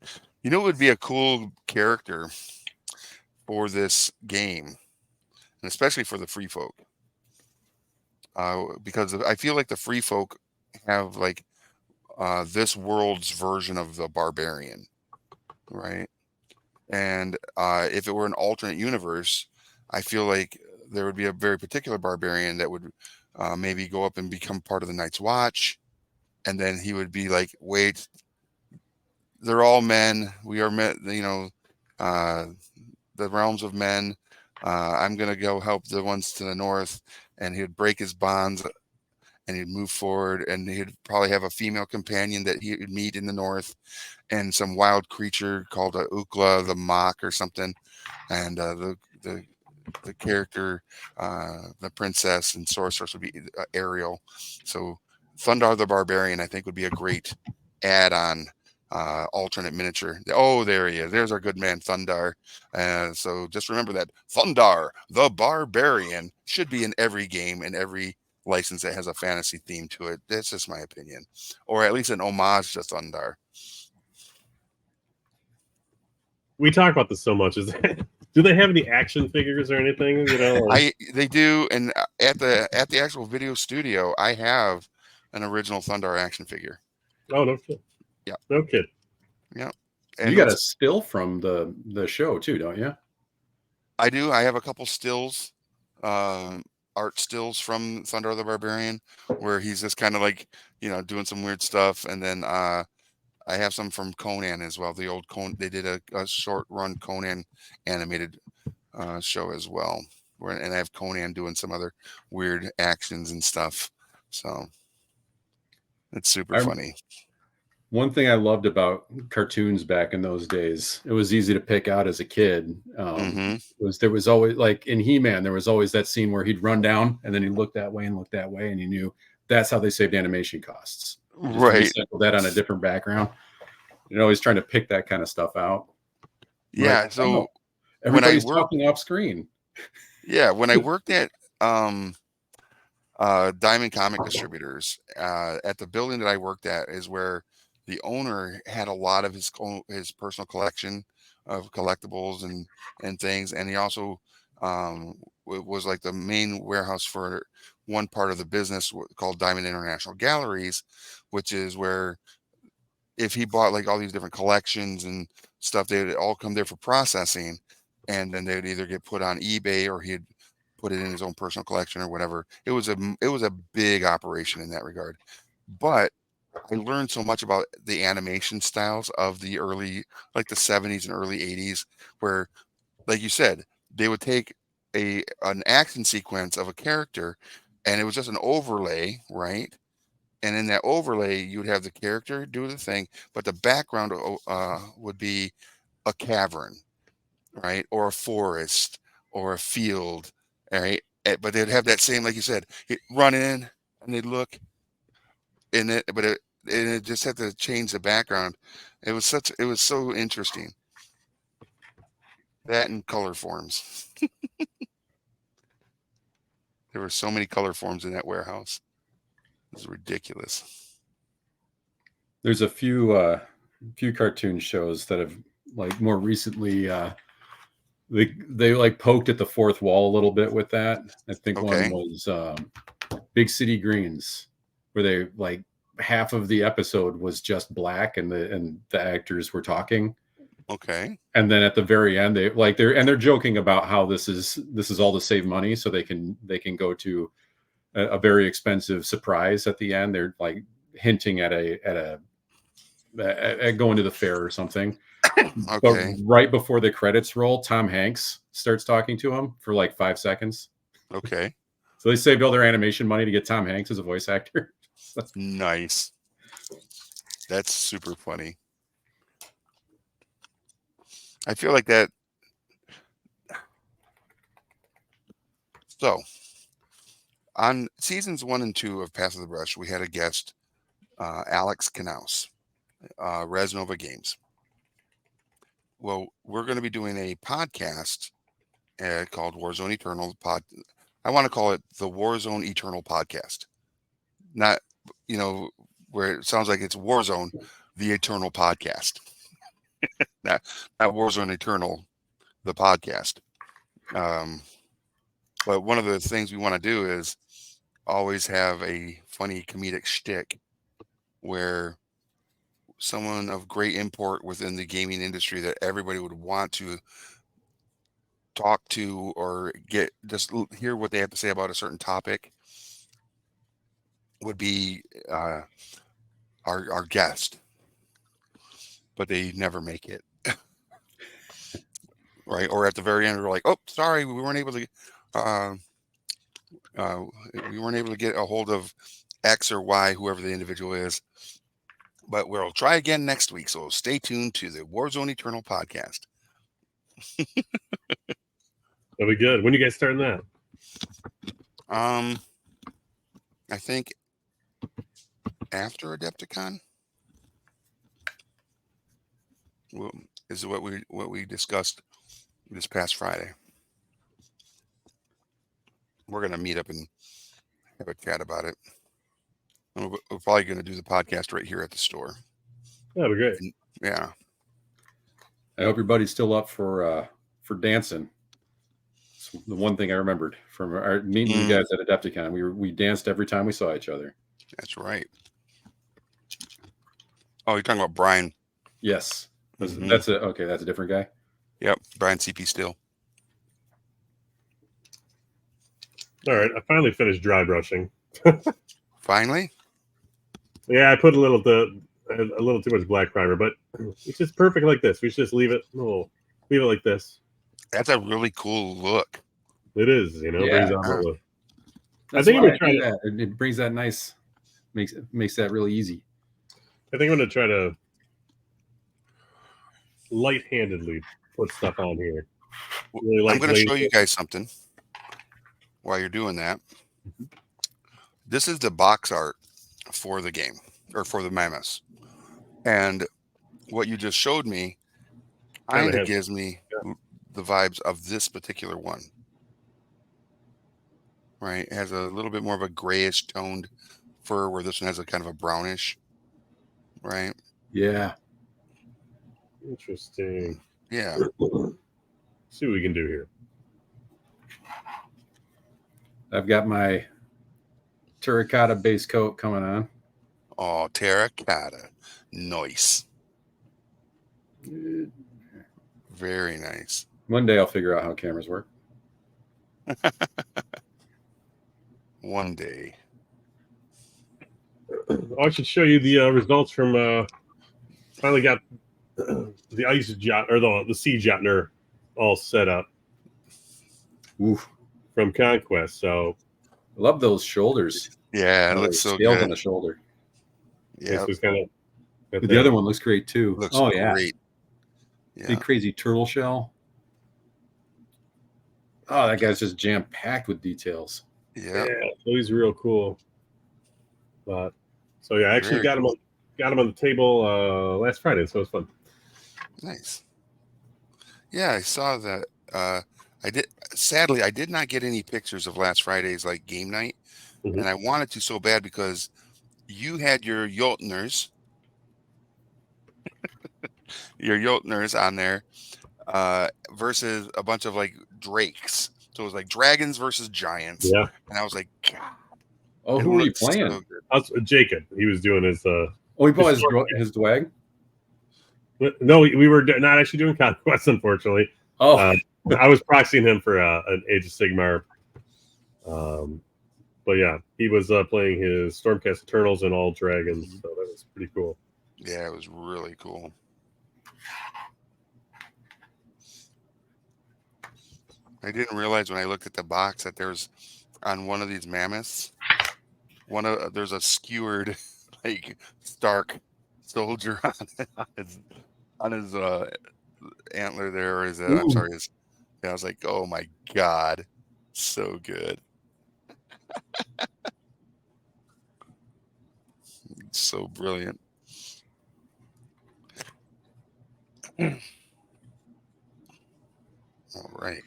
It would be a cool character for this game, and especially for the free folk, because I feel like the free folk have like this world's version of the barbarian, right? And if it were an alternate universe, I feel like there would be a very particular barbarian that would maybe go up and become part of the Night's Watch, and then he would be like, wait, they're all men. We are men, the realms of men. I'm going to go help the ones to the north. And he would break his bonds and he'd move forward, and he'd probably have a female companion that he would meet in the north, and some wild creature called a Ukla, the Mock or something. And the character, the princess and sorceress would be Ariel. So Thundar the Barbarian, I think, would be a great add-on alternate miniature. Oh, there he is. There's our good man Thundar. So just remember that Thundar the Barbarian should be in every game and every license that has a fantasy theme to it. That's just my opinion, or at least an homage to Thundar. We talk about this so much. Do they have any action figures or anything? They do, and at the actual video studio, I have an original Thundar action figure. Oh, no kid. Yeah, no kid. Yeah, and you got a still from the show too, don't you? I do. I have a couple stills, art stills from Thundar the Barbarian, where he's just kind of like doing some weird stuff, and then I have some from Conan as well. The old Conan, they did a short run Conan animated show as well, and I have Conan doing some other weird actions and stuff. So it's super funny. One thing I loved about cartoons back in those days, it was easy to pick out as a kid. There was always, like in He-Man, there was always that scene where he'd run down and then he'd look that way and look that way, and you knew that's how they saved animation costs. Right. That on a different background. Always trying to pick that kind of stuff out. Yeah. Like, so everybody's talking off screen. Yeah. When I worked at Diamond Comic Distributors. At the building that I worked at is where the owner had a lot of his personal collection of collectibles and things, and he also was like the main warehouse for one part of the business called Diamond International Galleries, which is where if he bought like all these different collections and stuff, they would all come there for processing, and then they would either get put on eBay or he'd put it in his own personal collection or whatever. It was a big operation in that regard. But I learned so much about the animation styles of the early, like the 70s and early 80s, where, like you said, they would take an action sequence of a character, and it was just an overlay, right? And in that overlay, you would have the character do the thing, but the background would be a cavern, right, or a forest, or a field, all right. But they'd have that same, like you said, run in and they'd look in it, but it just had to change the background. It was so interesting. That and color forms. There were so many color forms in that warehouse. It was ridiculous. There's a few cartoon shows that have like more recently they like poked at the fourth wall a little bit with that. I think Okay. one was Big City Greens, where they like half of the episode was just black and the actors were talking. Okay. And then at the very end, they're joking about how this is all to save money, so they can go to a very expensive surprise at the end. They're like hinting at going to the fair or something. But Okay. right before the credits roll, Tom Hanks starts talking to him for like 5 seconds. Okay. So they saved all their animation money to get Tom Hanks as a voice actor. Nice. That's super funny. I feel like that. So, on seasons 1 and 2 of Pass the Brush, we had a guest, Alex Knaus, Resnova Games. Well, we're going to be doing a podcast called Warzone Eternal I want to call it the Warzone Eternal Podcast. Not, where it sounds like it's Warzone, the Eternal Podcast. not Warzone Eternal, the podcast. But one of the things we want to do is always have a funny comedic shtick where someone of great import within the gaming industry that everybody would want to talk to or hear what they have to say about a certain topic would be our guest, but they never make it. Right, or at the very end, we're like, "Oh, sorry, we weren't able to get a hold of X or Y, whoever the individual is, but we'll try again next week. So stay tuned to the Warzone Eternal podcast." That'll be good. When you guys starting that? I think after Adepticon is what we discussed this past Friday. We're gonna meet up and have a chat about it. And we're probably gonna do the podcast right here at the store. That'll be great. Yeah. I hope your buddy's still up for dancing. It's the one thing I remembered from our meeting you guys at Adepticon. We danced every time we saw each other. That's right. Oh, you're talking about Brian. Yes. Mhm. That's a different guy. Yep, Brian CP Still. All right, I finally finished dry brushing. Finally? Yeah, I put a little too much black primer, but it's just perfect like this. We should just leave it like this. That's a really cool look. It is, Yeah. brings out the look. That's I think why I'm gonna try that. It brings that nice, makes that really easy. I think I'm gonna try to light-handedly put stuff on here. Really I'm going to show you laser. guys something while you're doing that. This is the box art for the game, or for the Mammoths. And what you just showed me kind of gives me the vibes of this particular one. right? It has a little bit more of a grayish toned fur, where this one has a kind of a brownish, right? Yeah. Interesting. Yeah. See what we can do here. I've got my terracotta base coat coming on. Oh, terracotta. Nice. Very nice. One day I'll figure out how cameras work. One day. I should show you the results from. Finally got the ice jet or the sea jetner all set up Oof. from Conquest. So I love those shoulders. Yeah, it Oh, looks so scales on good. the shoulder. Yeah, this was kind of The other one looks great too. looks Oh yeah, great. Yeah. big crazy turtle shell. Oh, that guy's just jam packed with details. Yeah. Yeah, so he's real cool. But so yeah, I actually Very got him on the table last Friday, so it was fun. Nice. Yeah, I saw that. I did. Sadly, I did not get any pictures of last Friday's like game night, Mhm. and I wanted to so bad because you had your Jotners on there versus a bunch of like drakes. So it was like dragons versus giants, Yeah, and I was like, God, Oh, it who are you looks so playing? good. that's Jacob. He was doing his. Oh, he bought his dwag. No, we were not actually doing Conquest, unfortunately. Oh, I was proxying him for an Age of Sigmar. But yeah, he was playing his Stormcast Eternals and all dragons, so that was pretty cool. Yeah, it was really cool. I didn't realize when I looked at the box that there's on one of these mammoths, there's a skewered like Stark soldier on his antler there, or I'm Ooh. sorry, I was like, oh my God, so good. So brilliant. All right.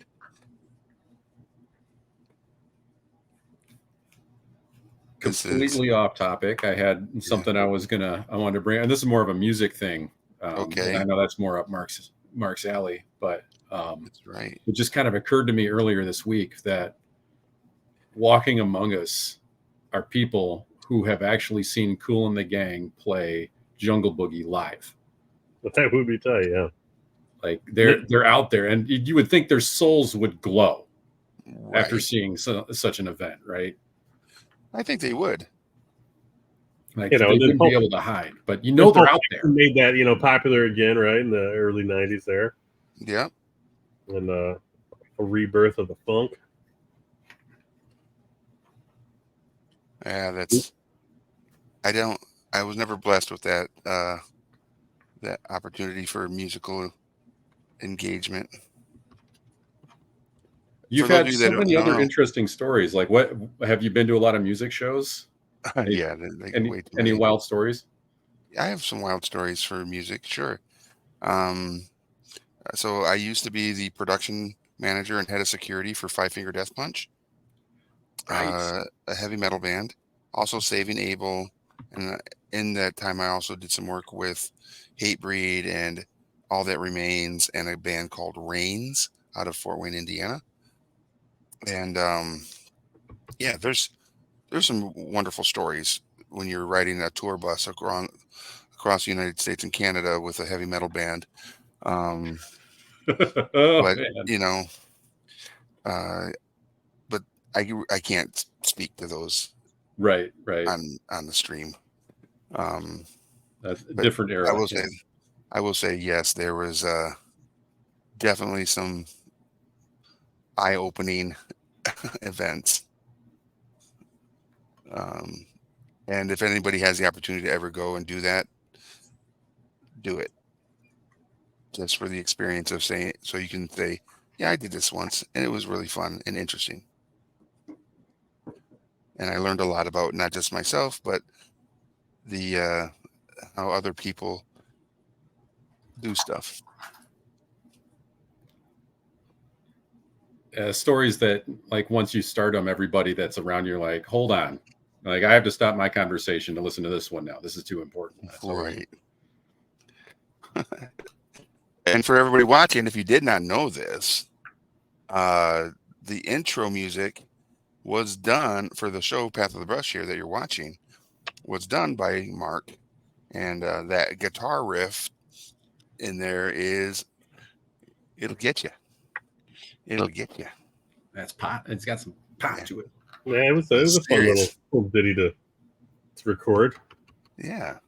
This is completely off topic. I had something I wanted to bring, and this is more of a music thing. Okay. And I know that's more up Mark's alley, but that's right. it just kind of occurred to me earlier this week that walking among us are people who have actually seen Kool and the Gang play Jungle Boogie live. But that would be tight, yeah. Like they're out there, and you would think their souls would glow after Right. seeing such an event, right? I think they would. Like You know, they and then wouldn't be able to hide, but you know they're out there. Made that popular again, right, in the early '90s there, Yeah. and a rebirth of the funk. Yeah, I was never blessed with that that opportunity for musical engagement. You've For those had of you that so don't many other know- interesting stories. Like, what have you been to a lot of music shows? Yeah, they get way too Any many. wild stories? I have some wild stories for music, sure. So I used to be the production manager and head of security for Five Finger Death Punch, Right. a heavy metal band. Also Saving Abel, and in that time I also did some work with Hatebreed and All That Remains, and a band called Rains out of Fort Wayne, Indiana. And yeah, there's some wonderful stories when you're riding a tour bus across the United States and Canada with a heavy metal band. Oh, But man. you know, but I can't speak to those Right. on the stream. That's a But different era. I will say yes, there was definitely some eye-opening events. And if anybody has the opportunity to ever go and do that, do it. Just for the experience of saying, so you can say, yeah, I did this once and it was really fun and interesting. And I learned a lot about not just myself, but the how other people do stuff. stories that like once you start them, everybody that's around you're like, hold on, like I have to stop my conversation to listen to this one now. This is too important. So, Right. And for everybody watching, if you did not know this, the intro music was done for the show Path of the Brush here that you're watching was done by Mark, and that guitar riff in there is it'll get you. It'll get you. that's pop. It's got some pop Yeah. to it. Yeah, it was a fun little ditty to record. Yeah.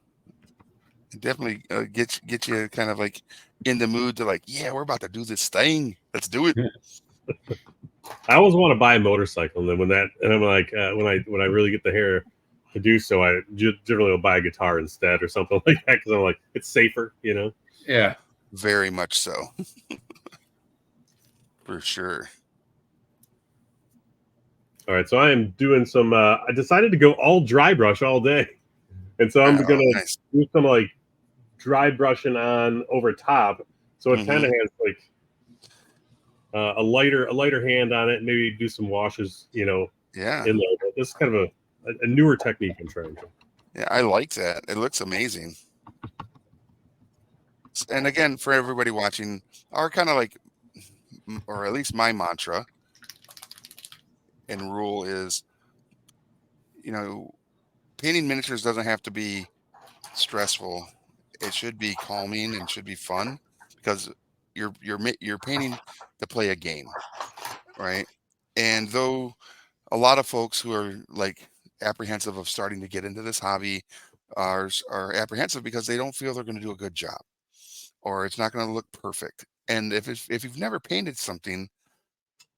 It definitely get you kind of like in the mood to like, yeah, we're about to do this thing. Let's do it. I always want to buy a motorcycle, and then I'm like, when I really get the hair to do so, I generally will buy a guitar instead or something like that because I'm like, it's safer, you know. Yeah. Very much so. For sure. All right, so I am doing some. I decided to go all dry brush all day, and so I'm Oh, gonna nice. do some like dry brushing on over top, so it kind of has like a lighter hand on it. Maybe do some washes, you know, Yeah. in there. But this is kind of a newer technique I'm trying to. Yeah, I like that. It looks amazing. And again, for everybody watching, our kind of like, or at least my mantra and rule is, you know, painting miniatures doesn't have to be stressful. It should be calming and should be fun because you're painting to play a game, right? And though a lot of folks who are like apprehensive of starting to get into this hobby are apprehensive because they don't feel they're going to do a good job or it's not going to look perfect. And if you've never painted something,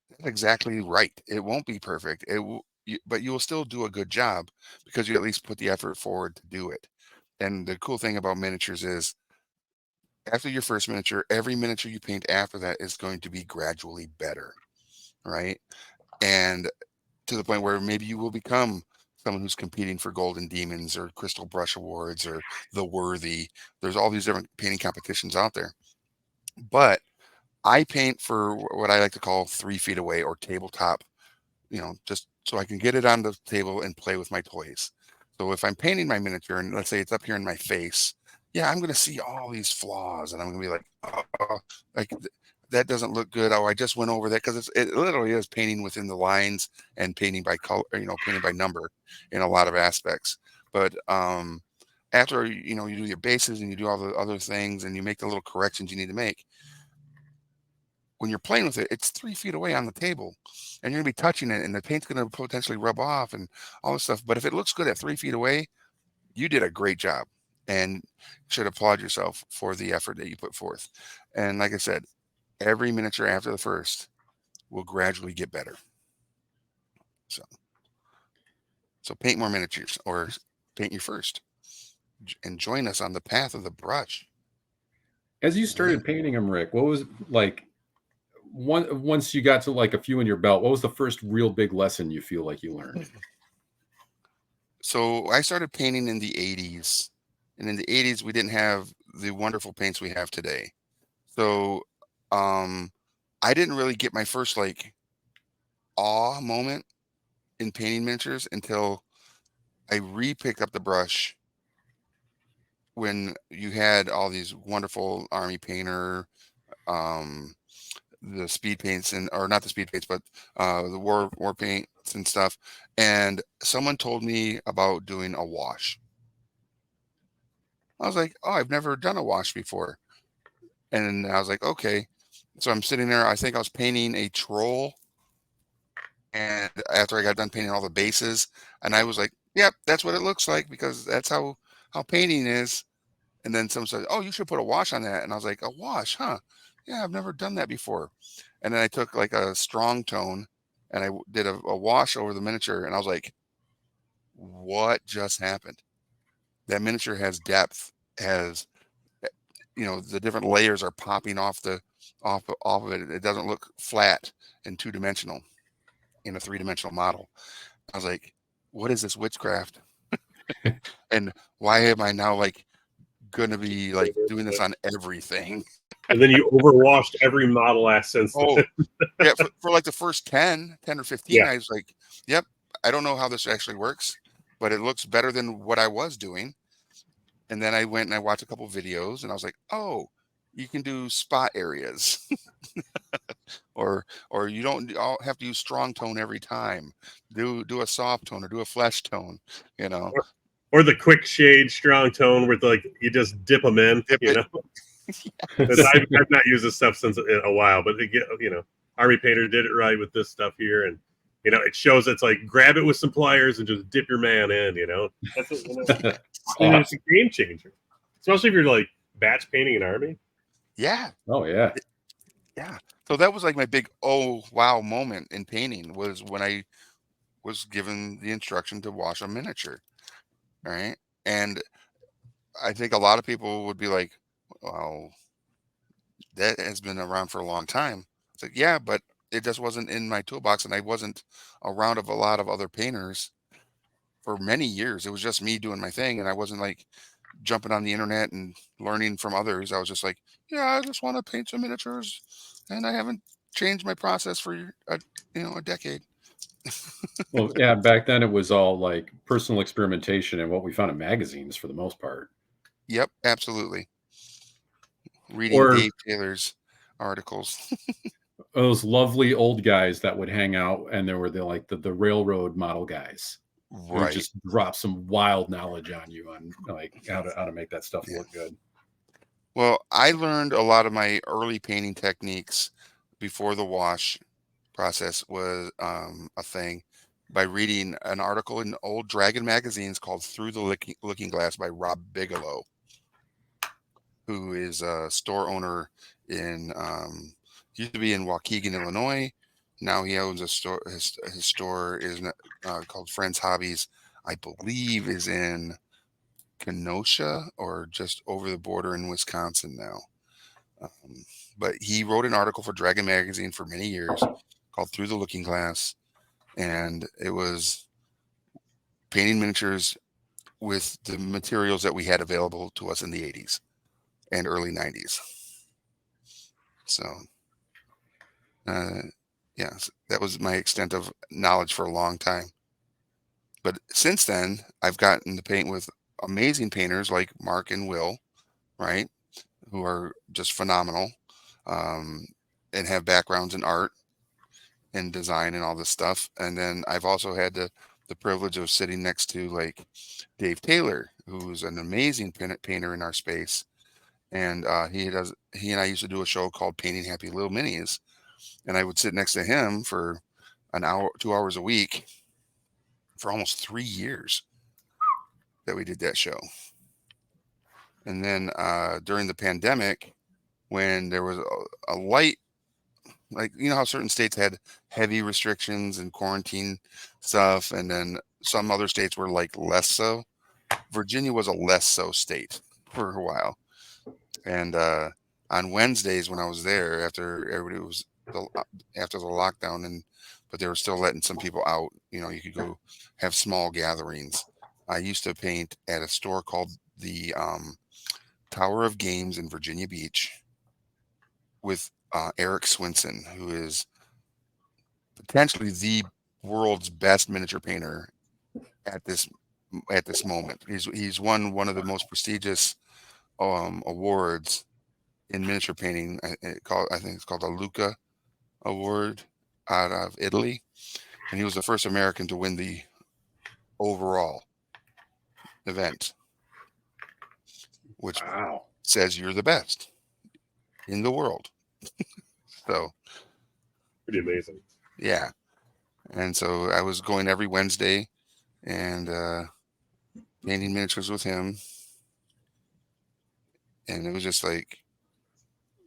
that's exactly right. It won't be perfect. But you will still do a good job because you at least put the effort forward to do it. And the cool thing about miniatures is after your first miniature, every miniature you paint after that is going to be gradually better, right? And to the point where maybe you will become someone who's competing for Golden Demons or Crystal Brush Awards or The Worthy. There's all these different painting competitions out there. But I paint for what I like to call 3 feet away or tabletop, just so I can get it on the table and play with my toys. So if I'm painting my miniature and let's say it's up here in my face, yeah, I'm going to see all these flaws and I'm going to be like, oh, like that doesn't look good. Oh, I just went over that because it literally is painting within the lines and painting by color, painting by number in a lot of aspects. But after you do your bases and you do all the other things and you make the little corrections you need to make, when you're playing with it, it's 3 feet away on the table and you're gonna be touching it and the paint's gonna potentially rub off and all this stuff. But if it looks good at 3 feet away, you did a great job and should applaud yourself for the effort that you put forth. And like I said, every miniature after the first will gradually get better. So paint more miniatures or paint your first and join us on the path of the brush. As you started painting them, Rick, what was like once you got to like a few in your belt, what was the first real big lesson you feel like you learned? So I started painting in the 80s. And in the 80s, we didn't have the wonderful paints we have today. So I didn't really get my first like awe moment in painting miniatures until I re-picked up the brush when you had all these wonderful Army Painter, the speed paints or not the speed paints, but the war paints and stuff. And someone told me about doing a wash. I was like, oh, I've never done a wash before. And I was like, okay. So I'm sitting there. I think I was painting a troll. And after I got done painting all the bases, and I was like, yep, that's what it looks like because that's how painting is. And then someone said, oh, you should put a wash on that. And I was like, a wash, huh? Yeah, I've never done that before. And then I took like a strong tone and I did a wash over the miniature. And I was like, what just happened? That miniature has depth, has, the different layers are popping off of it. It doesn't look flat and 2-dimensional in a 3-dimensional model. I was like, what is this witchcraft? And why am I now like going to be like doing this on everything? And then you overwashed every Model S since then. Oh, yeah. For like the first 10 or 15, Yeah. I was like, yep, I don't know how this actually works, but it looks better than what I was doing. And then I went and I watched a couple videos and I was like, oh, you can do spot areas or you don't all have to use strong tone every time. Do a soft tone or do a flesh tone, you know. Or the quick shade, strong tone, where like you just dip them in, Dip you it. know. I've not used this stuff since a while, but Army Painter did it right with this stuff here, and it shows it's like grab it with some pliers and just dip your man in. That's what, it's a game changer, especially if you're like batch painting an army. Yeah. Oh yeah. Yeah. So that was like my big oh wow moment in painting was when I was given the instruction to wash a miniature. Right. And I think a lot of people would be like, well, that has been around for a long time. It's like, yeah, but it just wasn't in my toolbox and I wasn't around of a lot of other painters for many years. It was just me doing my thing and I wasn't like jumping on the internet and learning from others. I was just like, yeah, I just want to paint some miniatures and I haven't changed my process for a decade. Well, yeah, back then it was all like personal experimentation and what we found in magazines for the most part. Yep, absolutely. Reading Or Dave Taylor's articles. those lovely old guys that would hang out and there were the railroad model guys who would Right. just drop some wild knowledge on you on like how to make that stuff Yeah. look good. Well, I learned a lot of my early painting techniques before the wash process was a thing by reading an article in old Dragon magazines called Through the Looking Glass by Rob Bigelow, who is a store owner in used to be in Waukegan, Illinois. Now he owns a store. His store is called Friends Hobbies. I believe is in Kenosha or just over the border in Wisconsin now. But he wrote an article for Dragon Magazine for many years called Through the Looking Glass. And it was painting miniatures with the materials that we had available to us in the 80s and early 90s. So, that was my extent of knowledge for a long time. But since then, I've gotten to paint with amazing painters like Mark and Will, right? Who are just phenomenal and have backgrounds in art and design and all this stuff. And then I've also had the privilege of sitting next to like Dave Taylor, who's an amazing painter in our space. And he and I used to do a show called Painting Happy Little Minis. And I would sit next to him for an hour, 2 hours a week for almost 3 years that we did that show. And then during the pandemic, when there was a light, like, how certain states had heavy restrictions and quarantine stuff, and then some other states were like less so. Virginia was a less so state for a while. And on Wednesdays when I was there, after everybody was after the lockdown, but they were still letting some people out, you could go have small gatherings. I used to paint at a store called the Tower of Games in Virginia Beach with Eric Swinson, who is potentially the world's best miniature painter at this moment. He's won one of the most prestigious awards in miniature painting. I think it's called the Luca Award out of Italy, and he was the first American to win the overall event, which Wow. says you're the best in the world. So Pretty amazing. yeah. And so I was going every Wednesday and painting miniatures with him. And it was just like,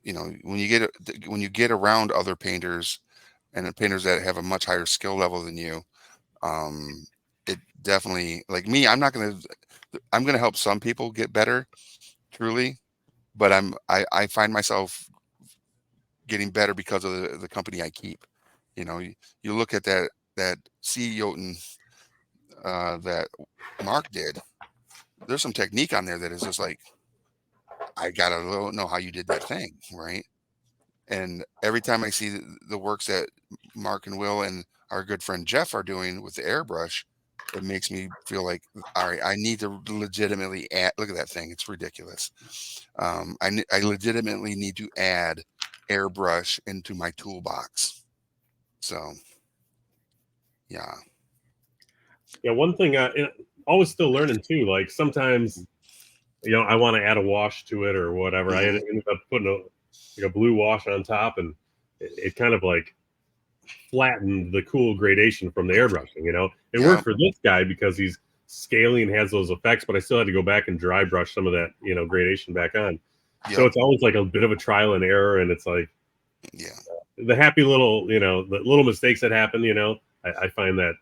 when you get around other painters and the painters that have a much higher skill level than you, it definitely, like me, I'm going to help some people get better, truly, but I find myself getting better because of the company I keep. You look at that C. Yoten that Mark did. There's some technique on there that is just like I gotta know how you did that thing, right? And every time I see the works that Mark and Will and our good friend Jeff are doing with the airbrush, it makes me feel like, all right, I need to legitimately add. Look at that thing; it's ridiculous. I legitimately need to add airbrush into my toolbox. So, yeah, Yeah, one thing I always still learning too. Like sometimes, I want to add a wash to it or whatever. I Mhm. ended up putting a blue wash on top, and it kind of like flattened the cool gradation from the airbrushing. It yeah, worked for this guy because he's scaly and has those effects, but I still had to go back and dry brush some of that gradation back on. So yep, it's always like a bit of a trial and error, and it's like yeah, the happy little the little mistakes that happen. I find that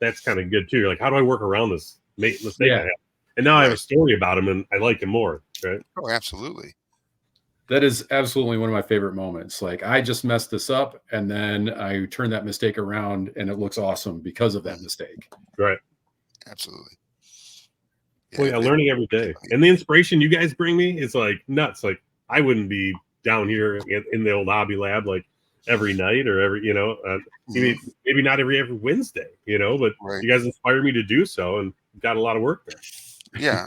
that's kind of good too. You're like, how do I work around this mistake I Yeah. have? And now I have a right. story about him, and I like him more. Right? Oh, absolutely. That is absolutely one of my favorite moments. Like I just messed this up and then I turn that mistake around and it looks awesome because of that Mhm. mistake. Right. Absolutely. Well, yeah, learning every day, and the inspiration you guys bring me is like nuts. Like I wouldn't be down here in the old hobby lab like every night or Mhm. maybe not every Wednesday, but Right. you guys inspire me to do so, and got a lot of work there. Yeah,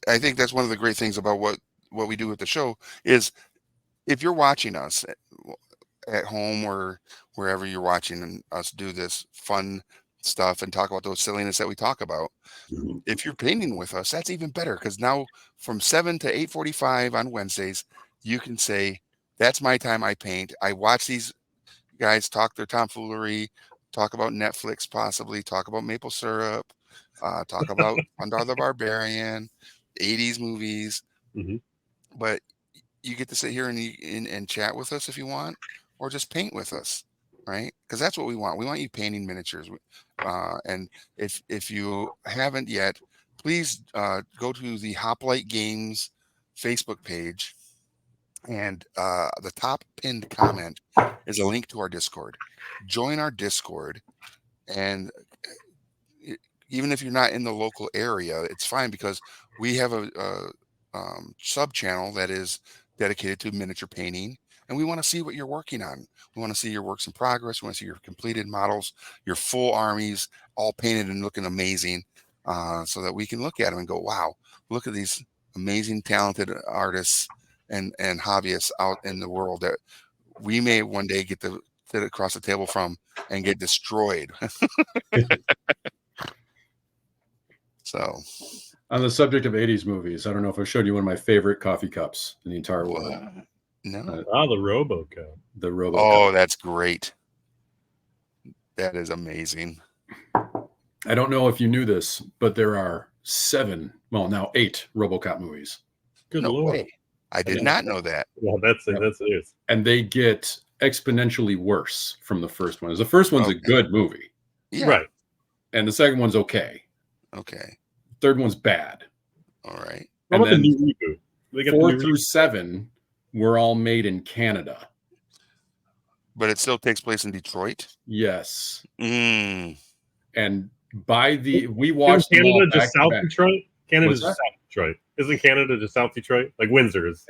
I think that's one of the great things about what we do with the show is if you're watching us at home or wherever you're watching us do this fun stuff and talk about those silliness that we talk about, if you're painting with us, that's even better because now from 7 to 8:45 on Wednesdays, you can say, "That's my time. I paint. I watch these guys talk their tomfoolery, talk about Netflix, possibly talk about maple syrup, talk about Undar the Barbarian, 80s movies, Hmm. but you get to sit here and chat with us if you want, or just paint with us, right? Because that's what we want. We want you painting miniatures. And if you haven't yet, please go to the Hoplite Games Facebook page, and the top pinned comment is a link to our Discord. Join our Discord, and e- even if you're not in the local area, it's fine because we have a sub channel that is dedicated to miniature painting, and we want to see what you're working on. We want to see your works in progress. We want to see your completed models, your full armies, all painted and looking amazing, so that we can look at them and go, "Wow, look at these amazing, talented artists and hobbyists out in the world that we may one day get to sit across the table from and get destroyed." So. On the subject of 80s movies, I don't know if I showed you one of my favorite coffee cups in the entire world. What? No. The RoboCop. The RoboCop. Oh, that's great. That is amazing. I don't know if you knew this, but there are 8 RoboCop movies. Good No lord. way. I did Yeah. not know that. Well, that's Yep. it. And they get exponentially worse from the first one. The first one's a Okay. good movie, Yeah. Right. and the second one's okay. Okay. Third one's bad. All right. How And about the then new reboot? They got the 4 new through 7 were all made in Canada. But it still takes place in Detroit. Yes. Mm. And we Isn't watched them all Canada back just to South back. Detroit? Canada's What's just South Detroit. Isn't Canada just South Detroit? Like Windsor is.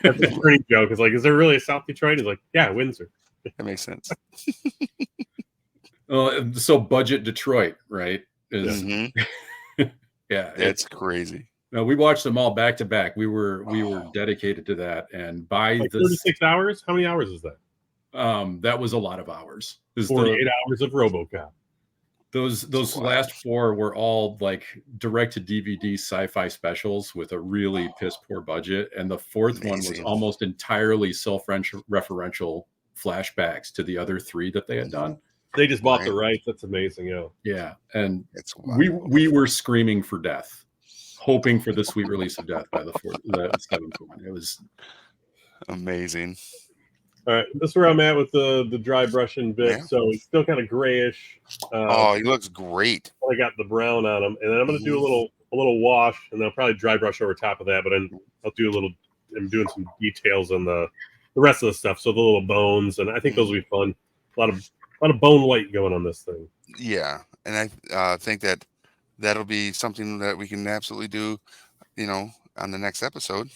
That's a pretty joke. It's like, is there really a South Detroit? He's like, yeah, Windsor. That makes sense. So budget Detroit, right? Is Hmm. yeah. That's crazy. No, we watched them all back to back. We were dedicated to that, and by Like this 36 hours? How many hours is that? that was a lot of hours. 48 hours of RoboCop. Those Wow. last 4 were all like direct to DVD sci-fi specials with a really piss poor budget, and the fourth one was Amazing. almost entirely self-referential flashbacks to the other 3 that they had done. They just bought the Right. rights. That's amazing. Yeah. Yeah, and That's we were screaming for death, hoping for the sweet release of death by the 7th one. It was amazing. All right. This is where I'm at with the dry brushing bit. Yeah. So it's still kind of grayish. Oh, he looks great. I got the brown on them, and then I'm going to do a little wash, and then I'll probably dry brush over top of that. But then I'll do a little. I'm doing some details on the rest of the stuff. So the little bones, and I think those will be fun. A lot of bone white going on this thing. Yeah, and I think that'll be something that we can absolutely do, on the next episode.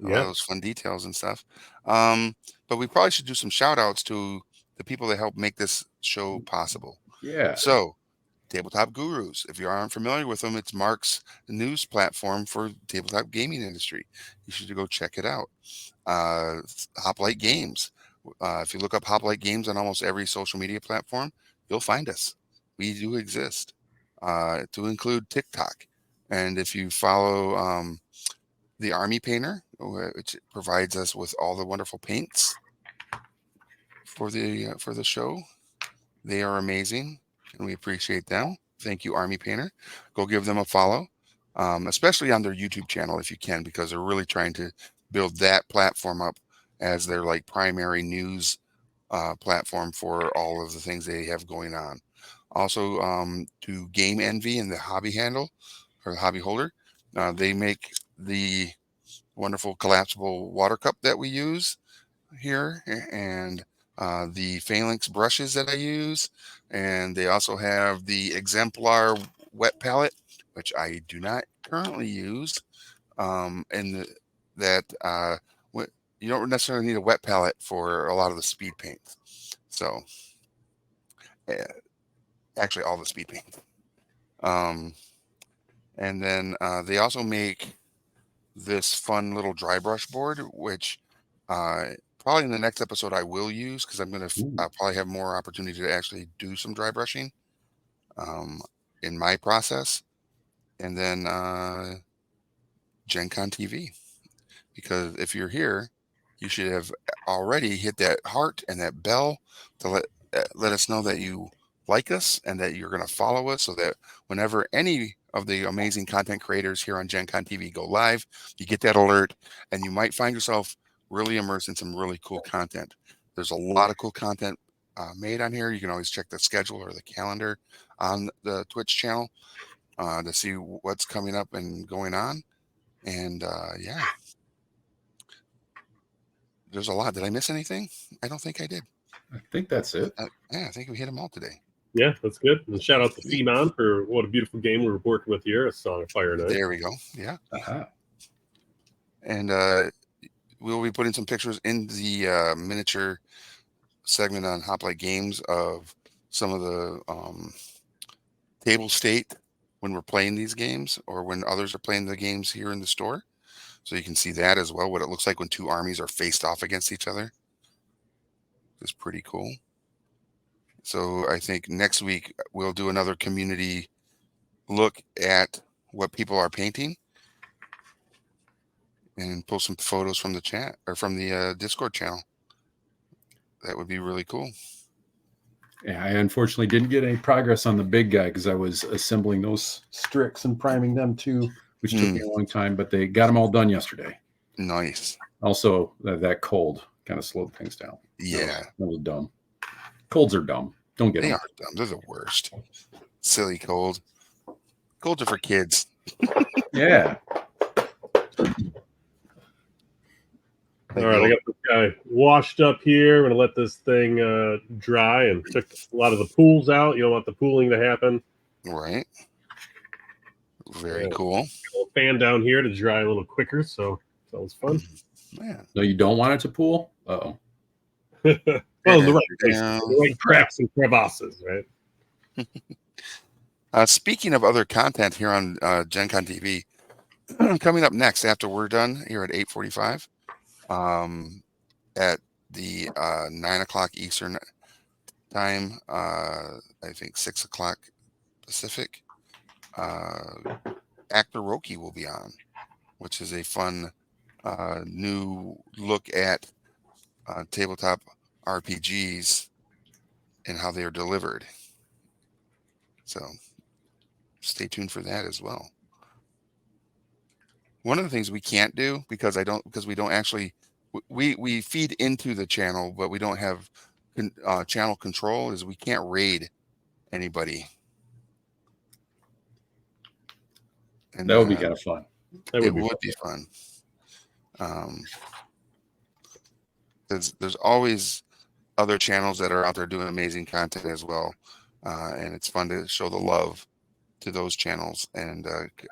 All Yeah. those fun details and stuff. But we probably should do some shout outs to the people that help make this show possible. Yeah. So, Tabletop Gurus. If you aren't familiar with them, it's Mark's news platform for tabletop gaming industry. You should go check it out. Hoplite Games. If you look up Hoplite Games on almost every social media platform, you'll find us. We do exist, to include TikTok. And if you follow the Army Painter, which provides us with all the wonderful paints for the show, they are amazing, and we appreciate them. Thank you, Army Painter. Go give them a follow, especially on their YouTube channel if you can, because they're really trying to build that platform up as their like primary news platform for all of the things they have going on. Also, to Game Envy and the Hobby Handle or the Hobby Holder, they make the wonderful collapsible water cup that we use here, and the Phalanx brushes that I use, and they also have the Exemplar wet palette, which I do not currently use. And that you don't necessarily need a wet palette for a lot of the speed paints. So, uh, actually, all the speed paints. And then they also make this fun little dry brush board, which probably in the next episode I will use, because I'm going to Ooh. probably have more opportunity to actually do some dry brushing in my process. And then Gen Con TV, because if you're here, you should have already hit that heart and that bell to let us know that you like us and that you're going to follow us, so that whenever any of the amazing content creators here on Gen Con TV go live, you get that alert, and you might find yourself really immersed in some really cool content. There's a lot of cool content made on here. You can always check the schedule or the calendar on the Twitch channel to see what's coming up and going on. And yeah, there's a lot. Did I miss anything? I don't think I did. I think that's it. Yeah, I think we hit them all today. Yeah, that's good. And shout out to Femon for what a beautiful game we're working with here, A Song of Fire and Ice. There we go. Yeah. Uh-huh. And we'll be putting some pictures in the miniature segment on Hoplite Games of some of the table state when we're playing these games, or when others are playing the games here in the store. So you can see that as well, what it looks like when two armies are faced off against each other. It's pretty cool. So I think next week we'll do another community look at what people are painting and pull some photos from the chat or from the Discord channel. That would be really cool. Yeah, I unfortunately didn't get any progress on the big guy because I was assembling those Strix and priming them too, which took me a long time, but they got them all done yesterday. Nice. Also, that cold kind of slowed things down. Yeah. That was dumb. Colds are dumb. Don't get They them. are dumb. They're the worst. Silly cold. Colds are for kids. Yeah. All right, I got this guy washed up here. I'm going to let this thing dry, and took a lot of the pools out. You don't want the pooling to happen. Right. Very Yeah. cool. A little fan down here to dry a little quicker, so sounds fun. Yeah. No, you don't want it to pool? Uh-oh. Well, the right places, Down. the right cracks and crevasses, right? Speaking of other content here on Gen Con TV, coming up next after we're done here at 8:45, at the 9 o'clock Eastern time, I think 6 o'clock Pacific, Actor Roki will be on, which is a fun new look at tabletop RPGs and how they are delivered. So stay tuned for that as well. One of the things we can't do because we don't actually we feed into the channel, but we don't have channel control, is we can't raid anybody. And That would be kind of fun. That it would be would be fun. There's always other channels that are out there doing amazing content as well, and it's fun to show the love to those channels and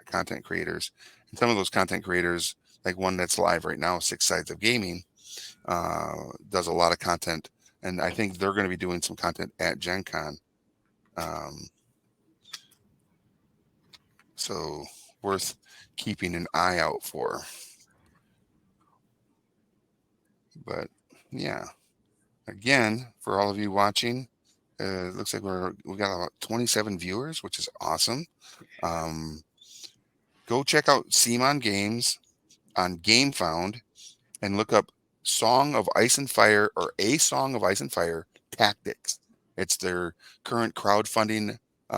content creators. And some of those content creators, like one that's live right now, Six Sides of Gaming, does a lot of content, and I think they're going to be doing some content at Gen Con. So worth keeping an eye out for. But yeah, again, for all of you watching, it looks like we got about 27 viewers, which is awesome. Go check out Simon Games on GameFound and look up Song of Ice and Fire or A Song of Ice and Fire Tactics. It's their current crowdfunding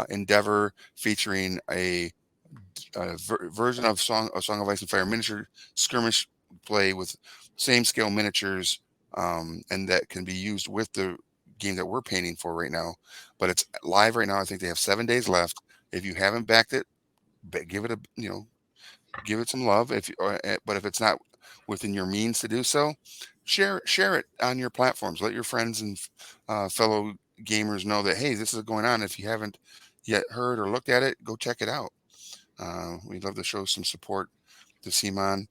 endeavor featuring a version of Song of Ice and Fire miniature skirmish play with same scale miniatures, and that can be used with the game that we're painting for right now. But it's live right now. I think they have 7 days left. If you haven't backed it, give it give it some love. But if it's not within your means to do so, share it on your platforms. Let your friends and fellow gamers know that, hey, this is going on. If you haven't yet heard or looked at it, go check it out. We'd love to show some support to CMON.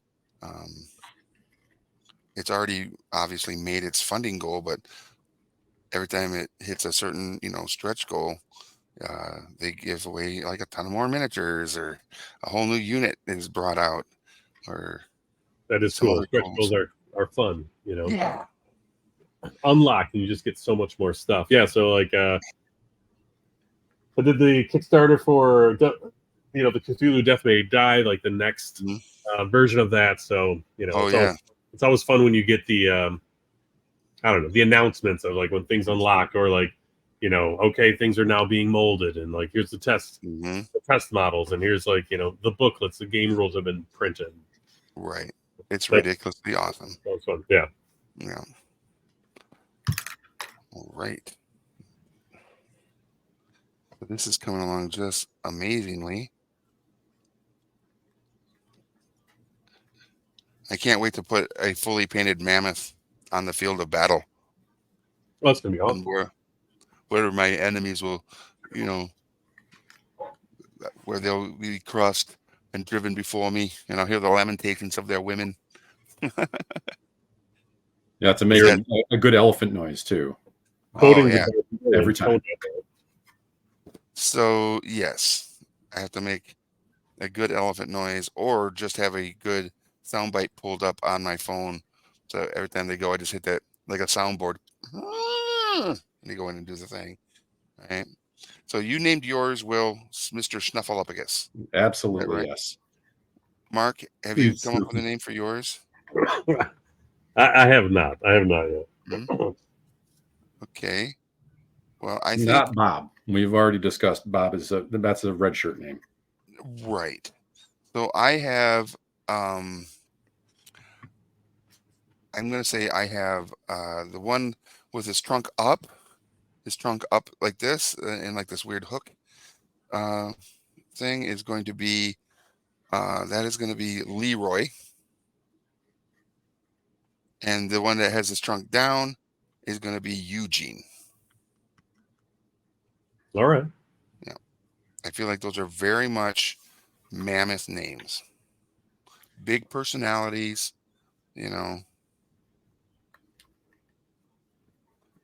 It's already obviously made its funding goal, but every time it hits a certain, stretch goal, they give away like a ton of more miniatures, or a whole new unit is brought out, or That is some cool. other Stretch goals. goals are fun, Yeah. Unlocked, and you just get so much more stuff. Yeah, so like I did the Kickstarter for the Cthulhu Death May Die, like the next version of that. So it's always fun when you get the I don't know, the announcements of like when things unlock, or like okay, things are now being molded, and like here's the test models, and here's like the booklets, the game rules have been printed. Right, it's ridiculously awesome. That was fun. Yeah. All right. So this is coming along just amazingly. I can't wait to put a fully painted mammoth on the field of battle. Well, that's gonna be awesome. Where my enemies will, where they'll be crushed and driven before me, and I'll hear the lamentations of their women. Yeah, to make a good elephant noise too. Every time. So yes, I have to make a good elephant noise, or just have a good soundbite pulled up on my phone. So every time they go, I just hit that like a soundboard, and they go in and do the thing. All right. So you named yours, Will, Mr. Snuffleupagus. Absolutely, right? yes. Mark, have you come up with a name for yours? I have not. I have not yet. Okay. Well, I think not Bob. We've already discussed Bob that's a red shirt name. Right. So I have I'm gonna say I have the one with his trunk up like this, and like this weird hook thing is going to be Leroy. And the one that has his trunk down is going to be Eugene. All right. Yeah. I feel like those are very much mammoth names. Big personalities,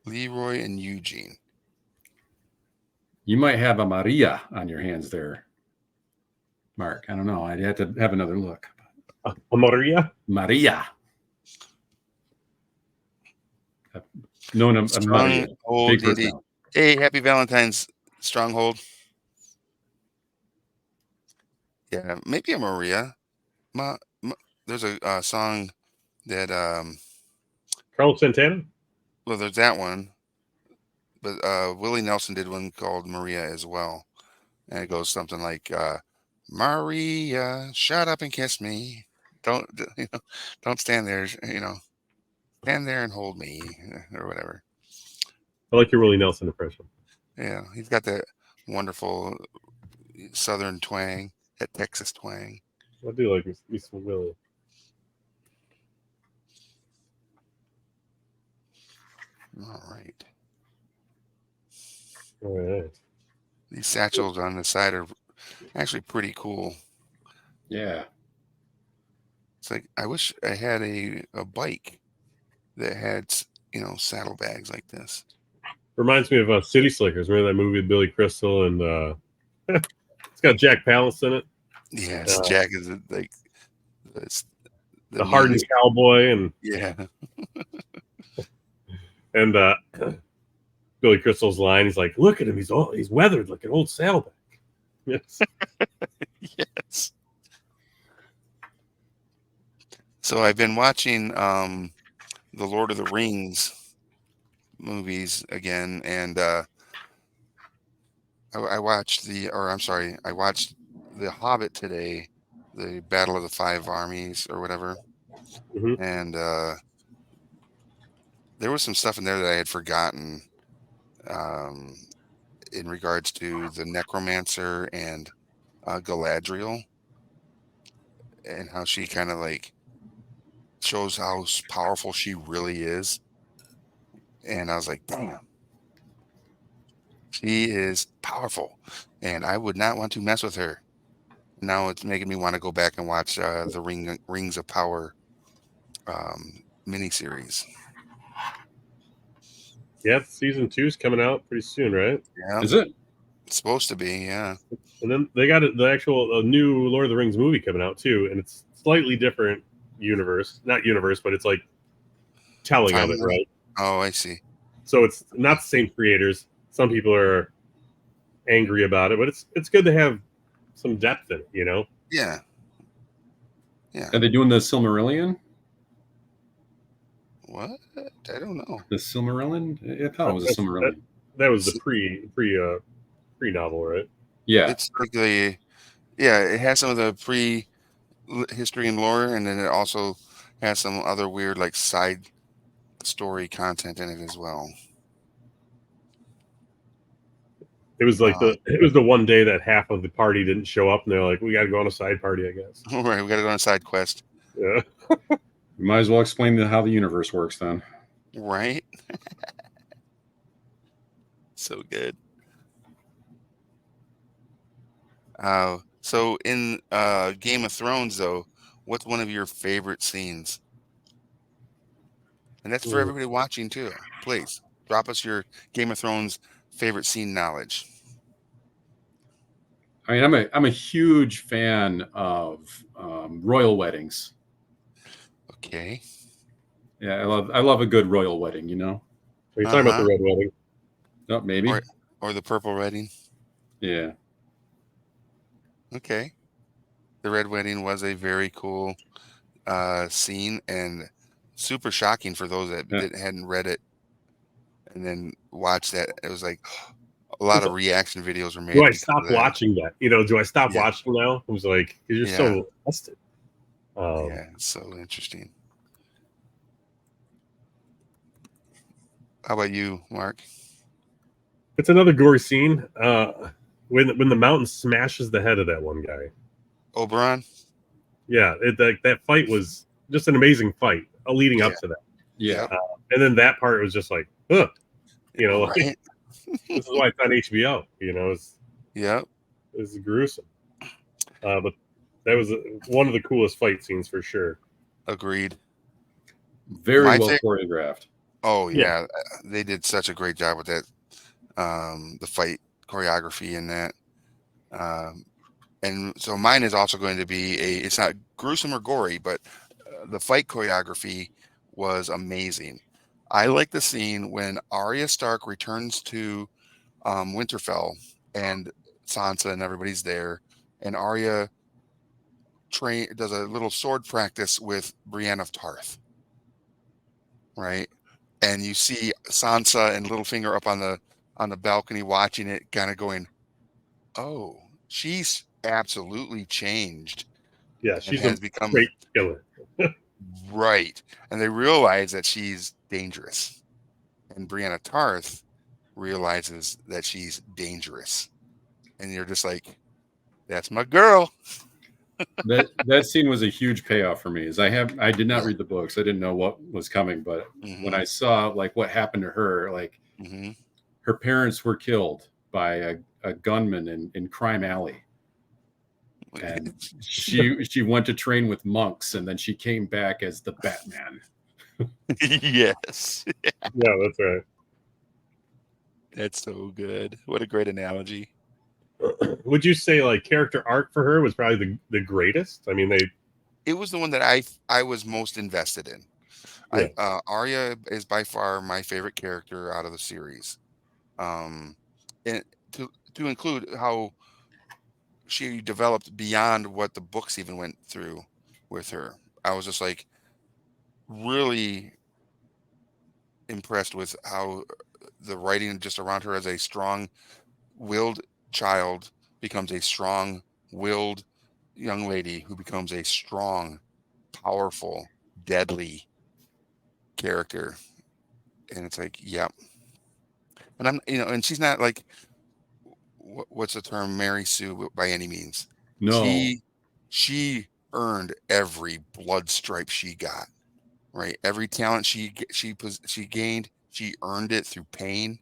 Leroy and Eugene. You might have a Maria on your hands there, Mark. I don't know. I'd have to have another look. A Maria? Maria. I've known a Maria. Hey, happy Valentine's, Stronghold. Yeah, maybe a Maria. There's a song that Carlos Santana? Well, there's that one. But Willie Nelson did one called Maria as well. And it goes something like Maria, shut up and kiss me. Don't stand there, stand there and hold me, or whatever. I like your Willie Nelson impression. Yeah, he's got that wonderful Southern twang, that Texas twang. I do like me some Willie. All right. All right. These satchels on the side are actually pretty cool. Yeah. It's like I wish I had a bike that had saddlebags like this. Reminds me of City Slickers. Remember that movie with Billy Crystal and it's got Jack Palance in it. Yes, Jack is like it's The hardened meanest- cowboy Yeah, and Billy Crystal's line. He's like, "Look at him. He's weathered like an old saddlebag." Yes. yes. So I've been watching the Lord of the Rings movies again, and I watched I watched The Hobbit today, the Battle of the Five Armies or whatever, Mhm. and there was some stuff in there that I had forgotten um, in regards to the Necromancer and Galadriel, and how she kind of like shows how powerful she really is. And I was like, damn, she is powerful, and I would not want to mess with her. Now it's making me want to go back and watch the Rings of Power miniseries. Yeah, season 2's coming out pretty soon, right? Yeah, Is it? it's supposed to be. Yeah, And then they got the actual new Lord of the Rings movie coming out too, and it's slightly different universe, not universe, but it's like telling of it, Timeline. right? Oh, I see. So it's not the same creators. Some people are angry about it, but it's good to have some depth in it, you know. Yeah, yeah. Are they doing the Silmarillion? What? I don't know. The Silmarillion? I thought it was a Silmarillion. That was the pre novel, right? Yeah. It's like it has some of the history and lore, and then it also has some other weird like side story content in it as well. It was like it was the one day that half of the party didn't show up, and they're like, "We got to go on a side party, I guess." All right, we got to go on a side quest, Yeah. You might as well explain how the universe works then. right? So good. So in Game of Thrones, though, what's one of your favorite scenes? And that's for Ooh. everybody watching too. Please drop us your Game of Thrones favorite scene knowledge. I mean, I'm a huge fan of royal weddings. Okay. Yeah, I love a good royal wedding. You know. Are you talking about the Red Wedding? Oh, maybe. Or the Purple Wedding. Yeah. Okay. The Red Wedding was a very cool scene and super shocking for those that hadn't read it and then watched that. It was like a lot of reaction videos were made. Do I stop watching that? Do I stop Yeah. watching now? I was like, you're so invested. Yeah, it's so interesting. How about you, Mark? It's another gory scene. When the mountain smashes the head of that one guy. Oberon? Yeah, that fight was just an amazing fight leading up to that. Yeah. And then that part was just like, ugh. Right? This is why it's on HBO. Yep. It's gruesome. But that was one of the coolest fight scenes for sure. Agreed. Very well choreographed. Oh yeah, they did such a great job with that. The fight choreography in that. And so mine is also going to be it's not gruesome or gory, but the fight choreography was amazing. I like the scene when Arya Stark returns to Winterfell and Sansa and everybody's there, and Arya does a little sword practice with Brienne of Tarth, right? And you see Sansa and Littlefinger up on the balcony watching it, kind of going, "Oh, she's absolutely changed." Yeah, she's has become great killer. Right. And they realize that she's dangerous. And Brienne of Tarth realizes that she's dangerous. And you're just like, that's my girl. that scene was a huge payoff for me. I did not read the books. I didn't know what was coming, but when I saw like what happened to her, like her parents were killed by a gunman in Crime Alley. And she went to train with monks, and then she came back as the Batman. Yes, Yeah, that's right. that's so good. What a great analogy. Would you say like character arc for her was probably the greatest? I mean, It was the one that I was most invested in. Yeah. Arya is by far my favorite character out of the series. Um, and to include how she developed beyond what the books even went through with her. I was just like really impressed with how the writing just around her as a strong-willed child becomes a strong-willed young lady who becomes a strong, powerful, deadly character. And it's like, yep. And and she's not like what's the term, Mary Sue by any means. No, She earned every blood stripe she got. Right, every talent she gained, she earned it through pain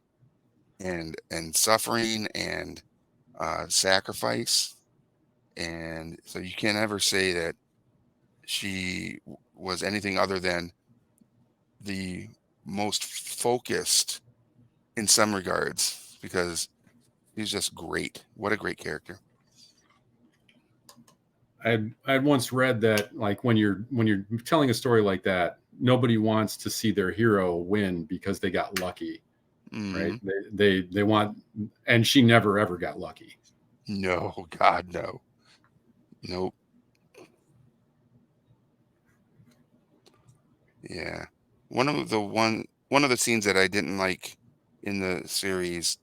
and suffering and sacrifice. And so you can't ever say that she was anything other than the most focused in some regards, because he's just great. What a great character. I'd once read that like when you're telling a story like that, nobody wants to see their hero win because they got lucky, right? Mhm. They want, and she never ever got lucky. No, God, no. Nope. Yeah. One of the scenes that I didn't like in the series,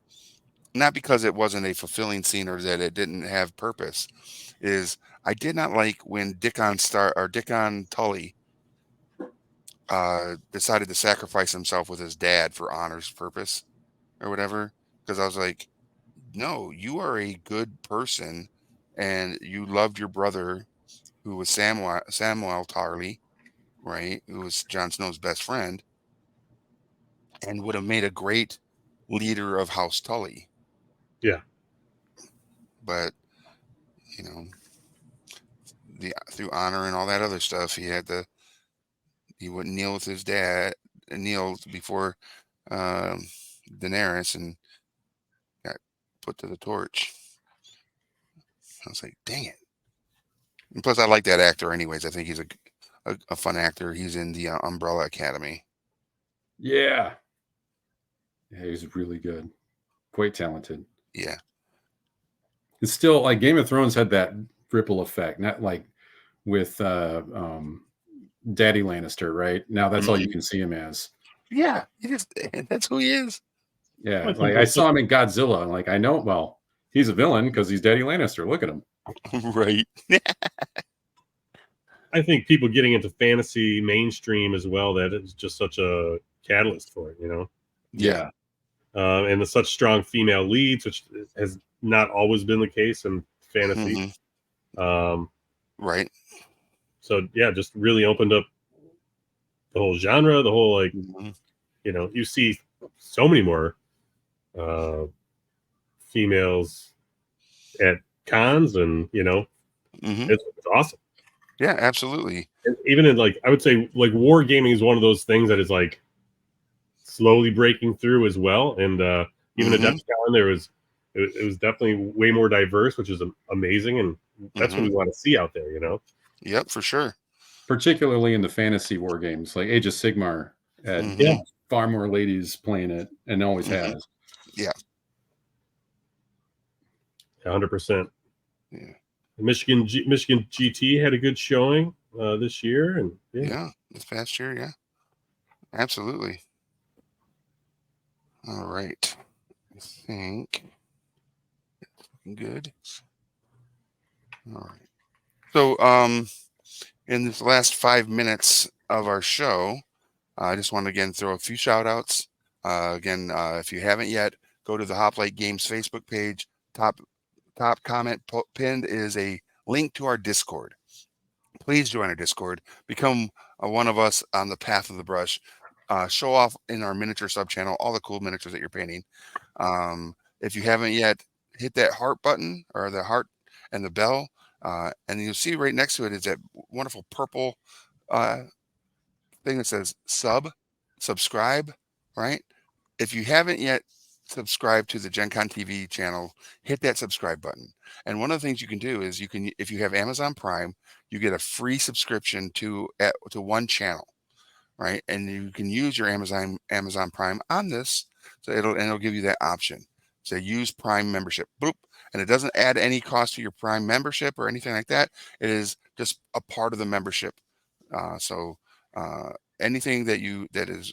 not because it wasn't a fulfilling scene or that it didn't have purpose, is I did not like when Dickon Tully decided to sacrifice himself with his dad for honor's purpose or whatever. Because I was like, no, you are a good person and you loved your brother who was Samuel Tarly, right? Who was Jon Snow's best friend and would have made a great leader of House Tully. Yeah. But, through honor and all that other stuff, he wouldn't kneel with his dad, kneel before um, Daenerys and got put to the torch. I was like, dang it. And plus, I like that actor anyways. I think he's a fun actor. He's in the Umbrella Academy. Yeah, he was really good, quite talented. Yeah. It's still like Game of Thrones had that ripple effect, not like with Daddy Lannister, right? Now that's all you Mhm. can see him as. Yeah. That's who he is. Yeah, I think like I also- saw him in Godzilla, and like I know, well, he's a villain because he's Daddy Lannister. Look at him. Right. I think people getting into fantasy mainstream as well, that it's just such a catalyst for it, Yeah. and the such strong female leads, which has not always been the case in fantasy. Mhm. Um, Right. so yeah, just really opened up the whole genre, the whole like, Mhm. you see so many more females at cons, and Mhm. it's awesome. Yeah, absolutely. And even in like, I would say like war gaming is one of those things that is like slowly breaking through as well. And even at Mhm. DEFCON, it was definitely way more diverse, which is amazing, and that's what Mhm. we want to see out there. Yep, for sure. Particularly in the fantasy war games, like Age of Sigmar had Mhm. far more ladies playing it, and always Mhm. has. Yeah. 100%. Yeah. Michigan GT had a good showing this year, and Yeah. This past year, yeah. Absolutely. All right. I think looking good. All right. So, in this last 5 minutes of our show, I just want to again throw a few shout outs. Again, if you haven't yet, go to the Hoplite Games Facebook page. Top comment pinned is a link to our Discord. Please join our Discord. Become one of us on the path of the brush. Show off in our miniature sub channel all the cool miniatures that you're painting. If you haven't yet, hit that heart button or the heart and the bell And you'll see right next to it is that wonderful purple thing that says subscribe, right? If you haven't yet subscribed to the Gen Con TV channel, hit that subscribe button. And one of the things you can do is if you have Amazon Prime, you get a free subscription to one channel, right? And you can use your Amazon Prime on this, so it'll give you that option. So use Prime membership, boop, and it doesn't add any cost to your Prime membership or anything like that. It is just a part of the membership. So anything that is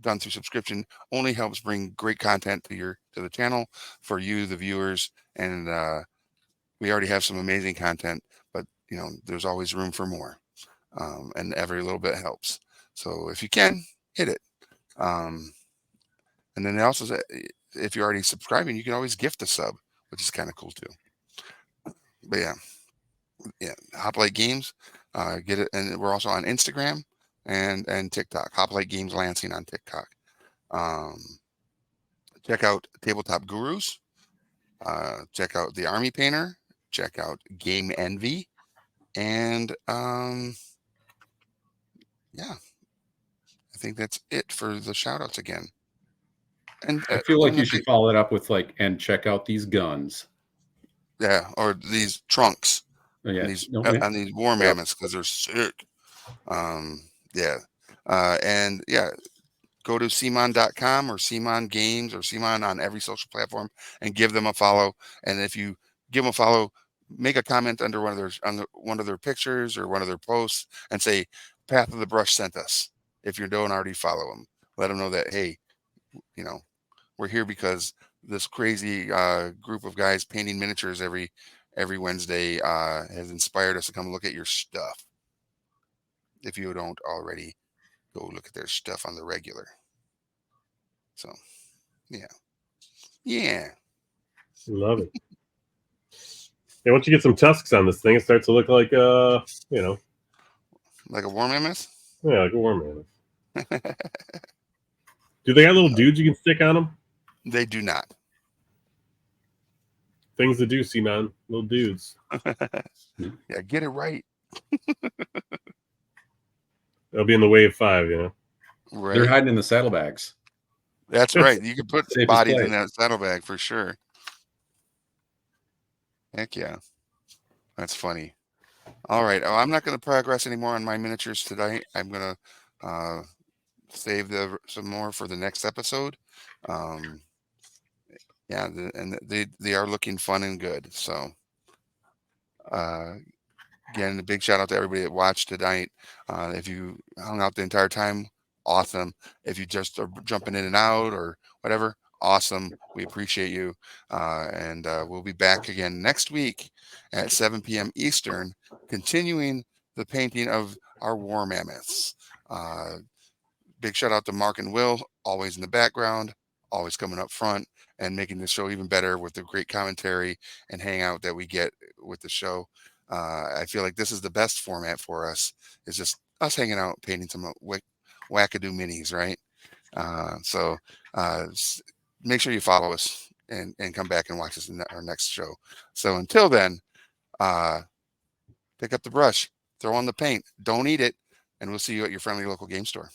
done through subscription only helps bring great content to the channel for you, the viewers, and we already have some amazing content, but there's always room for more, and every little bit helps. So if you can, hit it. And then it also says, if you're already subscribing, you can always gift a sub, which is kind of cool too. But yeah, Hoplite Games, get it, and we're also on Instagram and TikTok. Hoplite Games Lansing on TikTok. Check out Tabletop Gurus. Check out The Army Painter. Check out Game Envy, and yeah, I think that's it for the shout outs again. And I feel like you should follow it up with and check out these guns. Yeah, or these trunks. Yeah, on these war mammoths, because they're sick. Yeah. And yeah, go to CMON.com or CMON Games or CMON on every social platform and give them a follow. And if you give them a follow, make a comment under one of their pictures or one of their posts and say Path of the Brush sent us. If you don't already follow them, let them know that, hey, we're here because this crazy group of guys painting miniatures every Wednesday has inspired us to come look at your stuff. If you don't already, go look at their stuff on the regular. So, yeah. Love it. Yeah, once you get some tusks on this thing, it starts to look like like a war mammoth. Yeah, like a war mammoth. Do they got little dudes you can stick on them? They do not. Things to do, man. Little dudes. Yeah, get it right. They'll be in the wave 5, Right. They're hiding in the saddlebags. That's right. You can put Safest bodies place. in that saddlebag for sure. Heck yeah. That's funny. All right. Oh, I'm not going to progress anymore on my miniatures tonight. I'm going to save some more for the next episode. Yeah, and they are looking fun and good. So, again, a big shout out to everybody that watched tonight. If you hung out the entire time, awesome. If you just are jumping in and out or whatever, awesome. We appreciate you. And we'll be back again next week at 7 p.m. Eastern, continuing the painting of our war mammoths. Big shout out to Mark and Will, always in the background, always coming up front and making the show even better with the great commentary and hangout that we get with the show. I feel like this is the best format for us. It's just us hanging out, painting some wackadoo minis, right? So make sure you follow us and come back and watch us in our next show. So until then, pick up the brush, throw on the paint, don't eat it, and we'll see you at your friendly local game store.